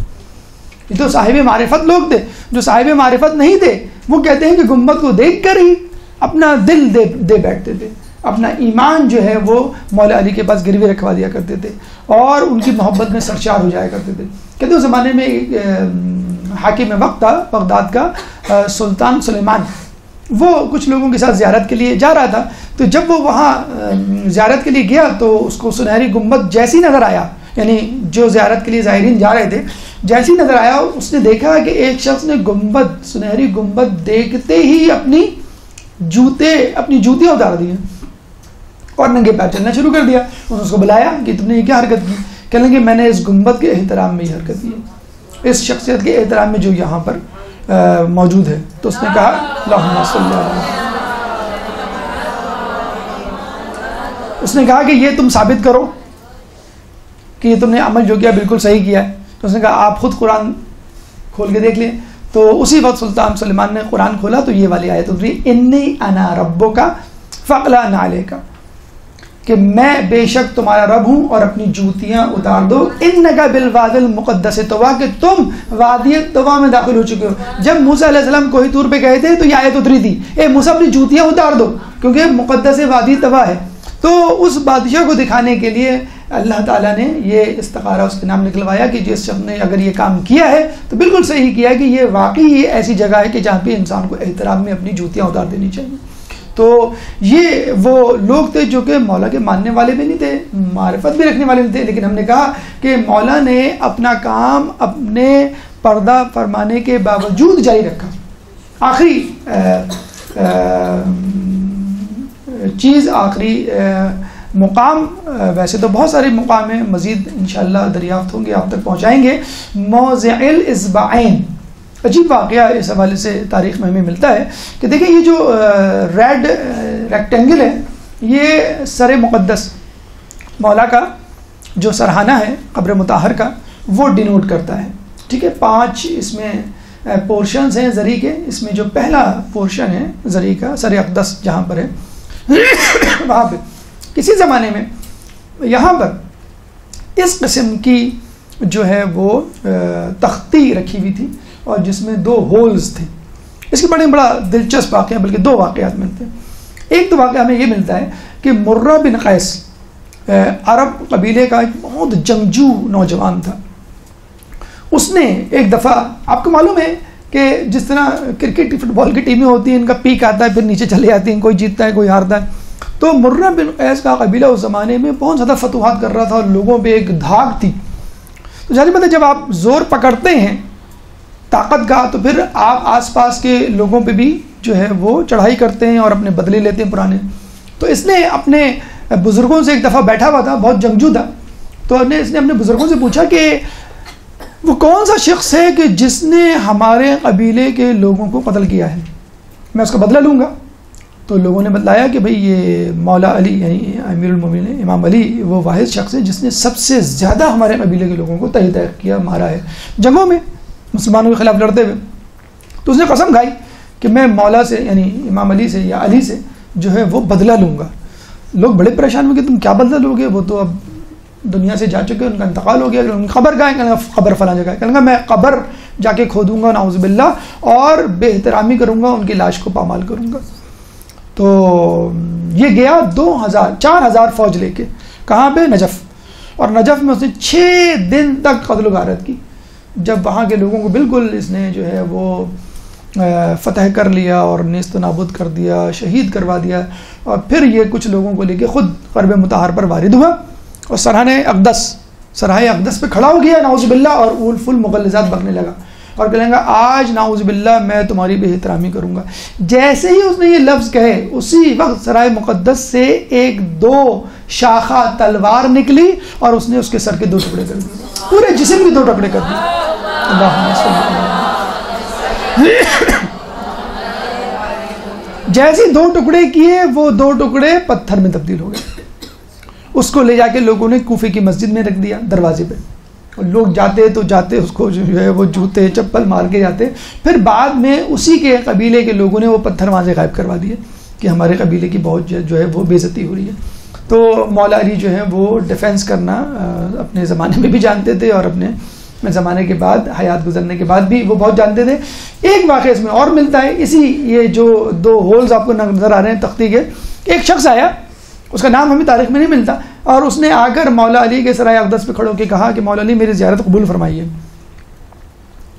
یہ تو صاحب معرفت لوگ تھے. جو صاحب معرفت نہیں تھے وہ کہتے ہیں کہ گنبد کو دیکھ کر ہی اپنا دل دے بیٹھتے تھے, اپنا ایمان جو ہے وہ مولا علی کے پاس گروی رکھوا دیا کرتے تھے, اور ان کی محبت میں سرشار ہو جایا کرتے تھے. کہتے اس زمانے میں حاکم وقت تھا بغداد کا سلطان سلیمان, وہ کچھ لوگوں کے ساتھ زیارت کے لیے جا رہا تھا. تو جب وہ وہاں زیارت کے لیے گیا تو اس کو سنہری گنبد جیسی نظر آیا, یعنی جو زیارت کے لیے زائرین جا رہے تھے جیسی نظر آیا, اس نے دیکھا کہ ایک شخص نے گنبد سنہری گنبد دیکھتے ہی اپنی جوتیاں اتار دی اور ننگے پیر چلنا شروع کر دیا. اس نے اس کو بلایا کہ تم نے یہ کیا حرکت کی؟ کہنے لگے میں نے اس گنبد کے احترام میں یہ حرکت کی, اس شخصیت کے احترام میں جو یہاں پر موجود ہے. تو اس نے کہا اللہم صلی علی, اس نے کہا کہ یہ تم ثابت کرو کہ یہ تم نے عمل جو کیا بالکل صحیح کیا ہے. تو اس نے کہا آپ خود قرآن کھول کے دیکھ لیں. تو اسی وقت سلطان سلیمان نے قرآن کھولا تو یہ والی آیت اتری, انی انا ربک فاقلع نعلیک, کہ میں بے شک تمہارا رب ہوں اور اپنی جوتیاں اتار دو. انک بالوادی المقدس طویٰ, کہ تم وادی طویٰ میں داخل ہو چکے ہو. جب موسیٰ علیہ السلام کوہ طور پہ گئے تھے تو یہ آیت اتری تھی, اے موسیٰ اپنی جوتیاں اتار دو کیونکہ مقدس وادی طویٰ ہے. تو اس بادشاہ کو دکھانے کے لیے اللہ تعالیٰ نے یہ استخارہ اس کے نام نکلوایا کہ جس شخص نے اگر یہ کام کیا ہے تو بالکل صحیح کیا کہ یہ واقعی یہ ایسی جگہ ہے کہ جہاں پہ انسان کو احترام میں اپنی جوتیاں اتار دینی چاہیے. تو یہ وہ لوگ تھے جو کہ مولا کے ماننے والے بھی نہیں تھے, معرفت بھی رکھنے والے نہیں تھے, لیکن ہم نے کہا کہ مولا نے اپنا کام اپنے پردہ فرمانے کے باوجود جاری رکھا. آخری چیز, آخری مقام, ویسے تو بہت سارے مقام ہیں, مزید انشاءاللہ دریافت ہوں گے, آپ تک پہنچائیں گے. موضع الاصبعین, عجیب واقعہ اس حوالے سے تاریخ میں ہمیں ملتا ہے کہ دیکھیں یہ جو ریڈ ریکٹینگل ہے یہ سر مقدس مولا کا جو سرحانہ ہے قبر مطہر کا وہ ڈینوٹ کرتا ہے. ٹھیک ہے, 5 اس میں پورشنز ہیں زری کے. اس میں جو پہلا پورشن ہے زری کا سر اقدس جہاں پر ہے وہاں پہ کسی زمانے میں یہاں پر اس قسم کی جو ہے وہ تختی رکھی ہوئی تھی اور جس میں 2 ہولز تھے. اس کے بڑا دلچسپ واقعہ بلکہ 2 واقعات ملتے ہیں. ایک تو واقعہ ہمیں یہ ملتا ہے کہ مرہ بن قیس عرب قبیلے کا ایک بہت جنگجو نوجوان تھا. اس نے ایک دفعہ آپ کو معلوم ہے کہ جس طرح کرکٹ فٹ بال کی ٹیمیں ہوتی ہیں ان کا پیک آتا ہے پھر نیچے چلے جاتی ہیں, کوئی جیتتا ہے کوئی ہارتا ہے. تو مرہ بن قیس کا قبیلہ اس زمانے میں بہت زیادہ فتوحات کر رہا تھا اور لوگوں پہ ایک دھاک تھی. تو ظاہر بات ہے جب آپ زور پکڑتے ہیں طاقت کا تو پھر آپ آس پاس کے لوگوں پہ بھی جو ہے وہ چڑھائی کرتے ہیں اور اپنے بدلے لیتے ہیں پرانے. تو اس نے اپنے بزرگوں سے ایک دفعہ بیٹھا ہوا تھا, بہت جنگجو تھا, تو اس نے اپنے بزرگوں سے پوچھا کہ وہ کون سا شخص ہے کہ جس نے ہمارے قبیلے کے لوگوں کو قتل کیا ہے, میں اس کا بدلہ لوں گا. تو لوگوں نے بتلایا کہ بھئی یہ مولا علی یعنی امیر المومنین امام علی وہ واحد شخص ہے جس نے سب سے زیادہ ہمارے قبیلے کے لوگوں کو تہی کیا, مارا ہے جنگوں میں مسلمانوں کے خلاف لڑتے ہوئے. تو اس نے قسم کھائی کہ میں مولا سے یعنی امام علی سے یا علی سے جو ہے وہ بدلہ لوں گا. لوگ بڑے پریشان ہوئے کہ تم کیا بدلہ لوگے, وہ تو اب دنیا سے جا چکے, ان کا انتقال ہو گیا, ان کی قبر کہاں ہے, کہنے گا قبر فلاں جگہ ہے, کہنے گا میں قبر جا کے کھودوں گا نعوذ باللہ اور بے احترامی کروں گا, ان کی لاش کو پامال کروں گا. تو یہ گیا 4,000 فوج لے کے کہاں پہ, نجف, اور نجف میں اس نے 6 دن تک قتل و غارت کی. جب وہاں کے لوگوں کو بالکل اس نے جو ہے وہ فتح کر لیا اور نیست و نابود کر دیا, شہید کروا دیا, اور پھر یہ کچھ لوگوں کو لے کے خود قرب مطہر پر وارد ہوا اور سرحۂ اقدس پہ کھڑا ہو گیا نعوذ باللہ, اور اول فل مغلظات بکنے لگا اور کہنے گا آج نعوذ باللہ میں تمہاری بے احترامی کروں گا. جیسے ہی اس نے یہ لفظ کہے اسی وقت سرائے مقدس سے 1-2 شاخہ تلوار نکلی اور اس نے اس کے سر کے 2 ٹکڑے کر دیے, پورے جسم کے 2 ٹکڑے کر دیے. جیسے 2 ٹکڑے کیے وہ 2 ٹکڑے پتھر میں تبدیل ہو گئے. اس کو لے جا کے لوگوں نے کوفے کی مسجد میں رکھ دیا دروازے پہ, لوگ جاتے اس کو جو ہے وہ جوتے چپل مار کے جاتے. پھر بعد میں اسی کے قبیلے کے لوگوں نے وہ پتھر وہاں سے غائب کروا دیے کہ ہمارے قبیلے کی بہت جو ہے وہ بے عزتی ہو رہی ہے. تو مولا علی جو ہے وہ ڈیفینس کرنا اپنے زمانے میں بھی جانتے تھے اور اپنے زمانے کے بعد حیات گزرنے کے بعد بھی وہ بہت جانتے تھے. ایک واقعہ اس میں اور ملتا ہے, اسی یہ جو 2 ہولز آپ کو نظر آ رہے ہیں تختی کے, ایک شخص آیا, اس کا نام ہمیں تاریخ میں نہیں ملتا, اور اس نے آ کر مولا علی کے سرائے اقدس پہ کھڑو کے کہا کہ مولا علی میری زیارت قبول فرمائیے.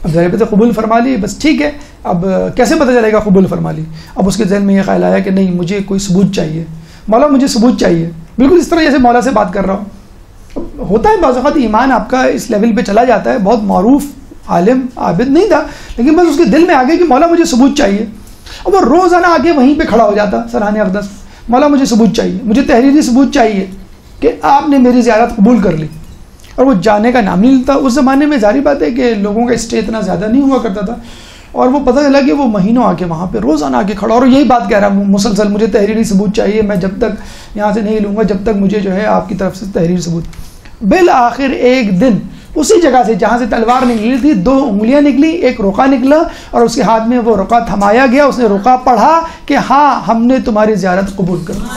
اب زیارت قبول فرما لی, بس ٹھیک ہے, اب کیسے پتہ چلے گا قبول فرما لی. اب اس کے ذہن میں یہ خیال آیا کہ نہیں مجھے کوئی ثبوت چاہیے, مولا مجھے ثبوت چاہیے, بالکل اس طرح جیسے مولا سے بات کر رہا ہوں. ہوتا ہے بعض اوقات ایمان آپ کا اس لیول پہ چلا جاتا ہے, بہت معروف عالم عابد نہیں تھا لیکن بس اس کے دل میں آ گیا کہ مولا مجھے ثبوت چاہیے. اور وہ روزانہ آگے وہیں پہ کھڑا ہو جاتا سرحۂ اقدس, مولا مجھے ثبوت چاہیے, مجھے تحریری ثبوت چاہیے کہ آپ نے میری زیارت قبول کر لی. اور وہ جانے کا نام نہیں لیتا. اس زمانے میں ظاہری بات ہے کہ لوگوں کا اسٹے اتنا زیادہ نہیں ہوا کرتا تھا, اور وہ پتہ چلا کہ وہ مہینوں آ کے وہاں پہ روزانہ آ کے کھڑا, اور یہی بات کہہ رہا ہوں مسلسل مجھے تحریری ثبوت چاہیے, میں جب تک یہاں سے نہیں لوں گا جب تک مجھے جو ہے آپ کی طرف سے تحریری ثبوت. بالآخر ایک دن اسی جگہ سے جہاں سے تلوار نکلی تھی 2 انگلیاں نکلی, ایک رقعہ نکلا اور اس کے ہاتھ میں وہ رقعہ تھمایا گیا. اس نے رقعہ پڑھا کہ ہاں ہم نے تمہاری زیارت قبول کر لی.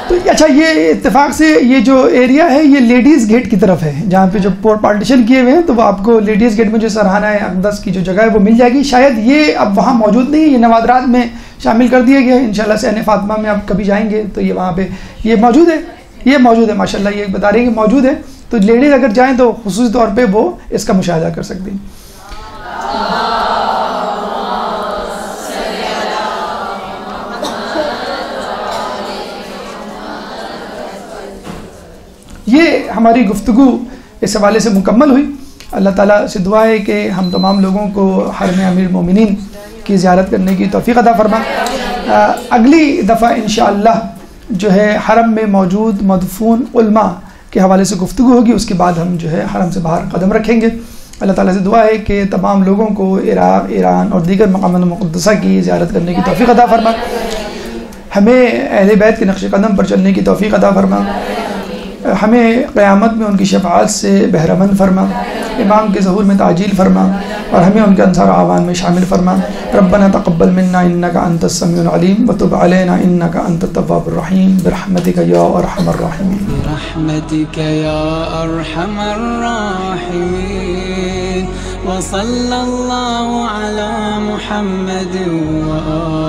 تو اچھا, یہ اتفاق سے یہ جو ایریا ہے یہ لیڈیز گیٹ کی طرف ہے جہاں پہ جو پارٹیشن کیے ہوئے ہیں, تو وہ آپ کو لیڈیز گیٹ میں جو سرحانہ اقدس کی جو جگہ ہے وہ مل جائے گی. شاید یہ اب وہاں موجود نہیں, یہ نوادرات میں شامل کر دیا گیا ہے. انشاءاللہ صحن فاطمہ میں آپ کبھی جائیں گے تو یہ وہاں پہ یہ موجود ہے ماشاءاللہ, یہ بتا رہے ہیں کہ موجود ہے. تو لیڈیز اگر جائیں تو خصوصی طور پہ وہ اس کا مشاہدہ کر سکتے ہیں. یہ ہماری گفتگو اس حوالے سے مکمل ہوئی. اللہ تعالیٰ سے دعا ہے کہ ہم تمام لوگوں کو حرم امیر المومنین کی زیارت کرنے کی توفیق عطا فرما. اگلی دفعہ انشاءاللہ جو ہے حرم میں موجود مدفون علماء کے حوالے سے گفتگو ہوگی, اس کے بعد ہم جو ہے حرم سے باہر قدم رکھیں گے. اللہ تعالیٰ سے دعا ہے کہ تمام لوگوں کو عراق, ایران اور دیگر مقامات مقدسہ کی زیارت کرنے کی توفیق عطا فرما. ہمیں اہل بیت کے نقش قدم پر چلنے کی توفیق عطا فرما. ہمیں قیامت میں ان کی شفاعت سے بہرمند فرما، امام کے ظہور میں تعجیل فرما، اور ہمیں ان کے انصار اعوان میں شامل فرما۔ ربنا تقبل منا انک انت السمیع العلیم وتب علینا انک انت التواب الرحیم برحمتک یا ارحم الراحمین۔ برحمتك يا أرحم الراحمين، وصلى الله على محمد وآله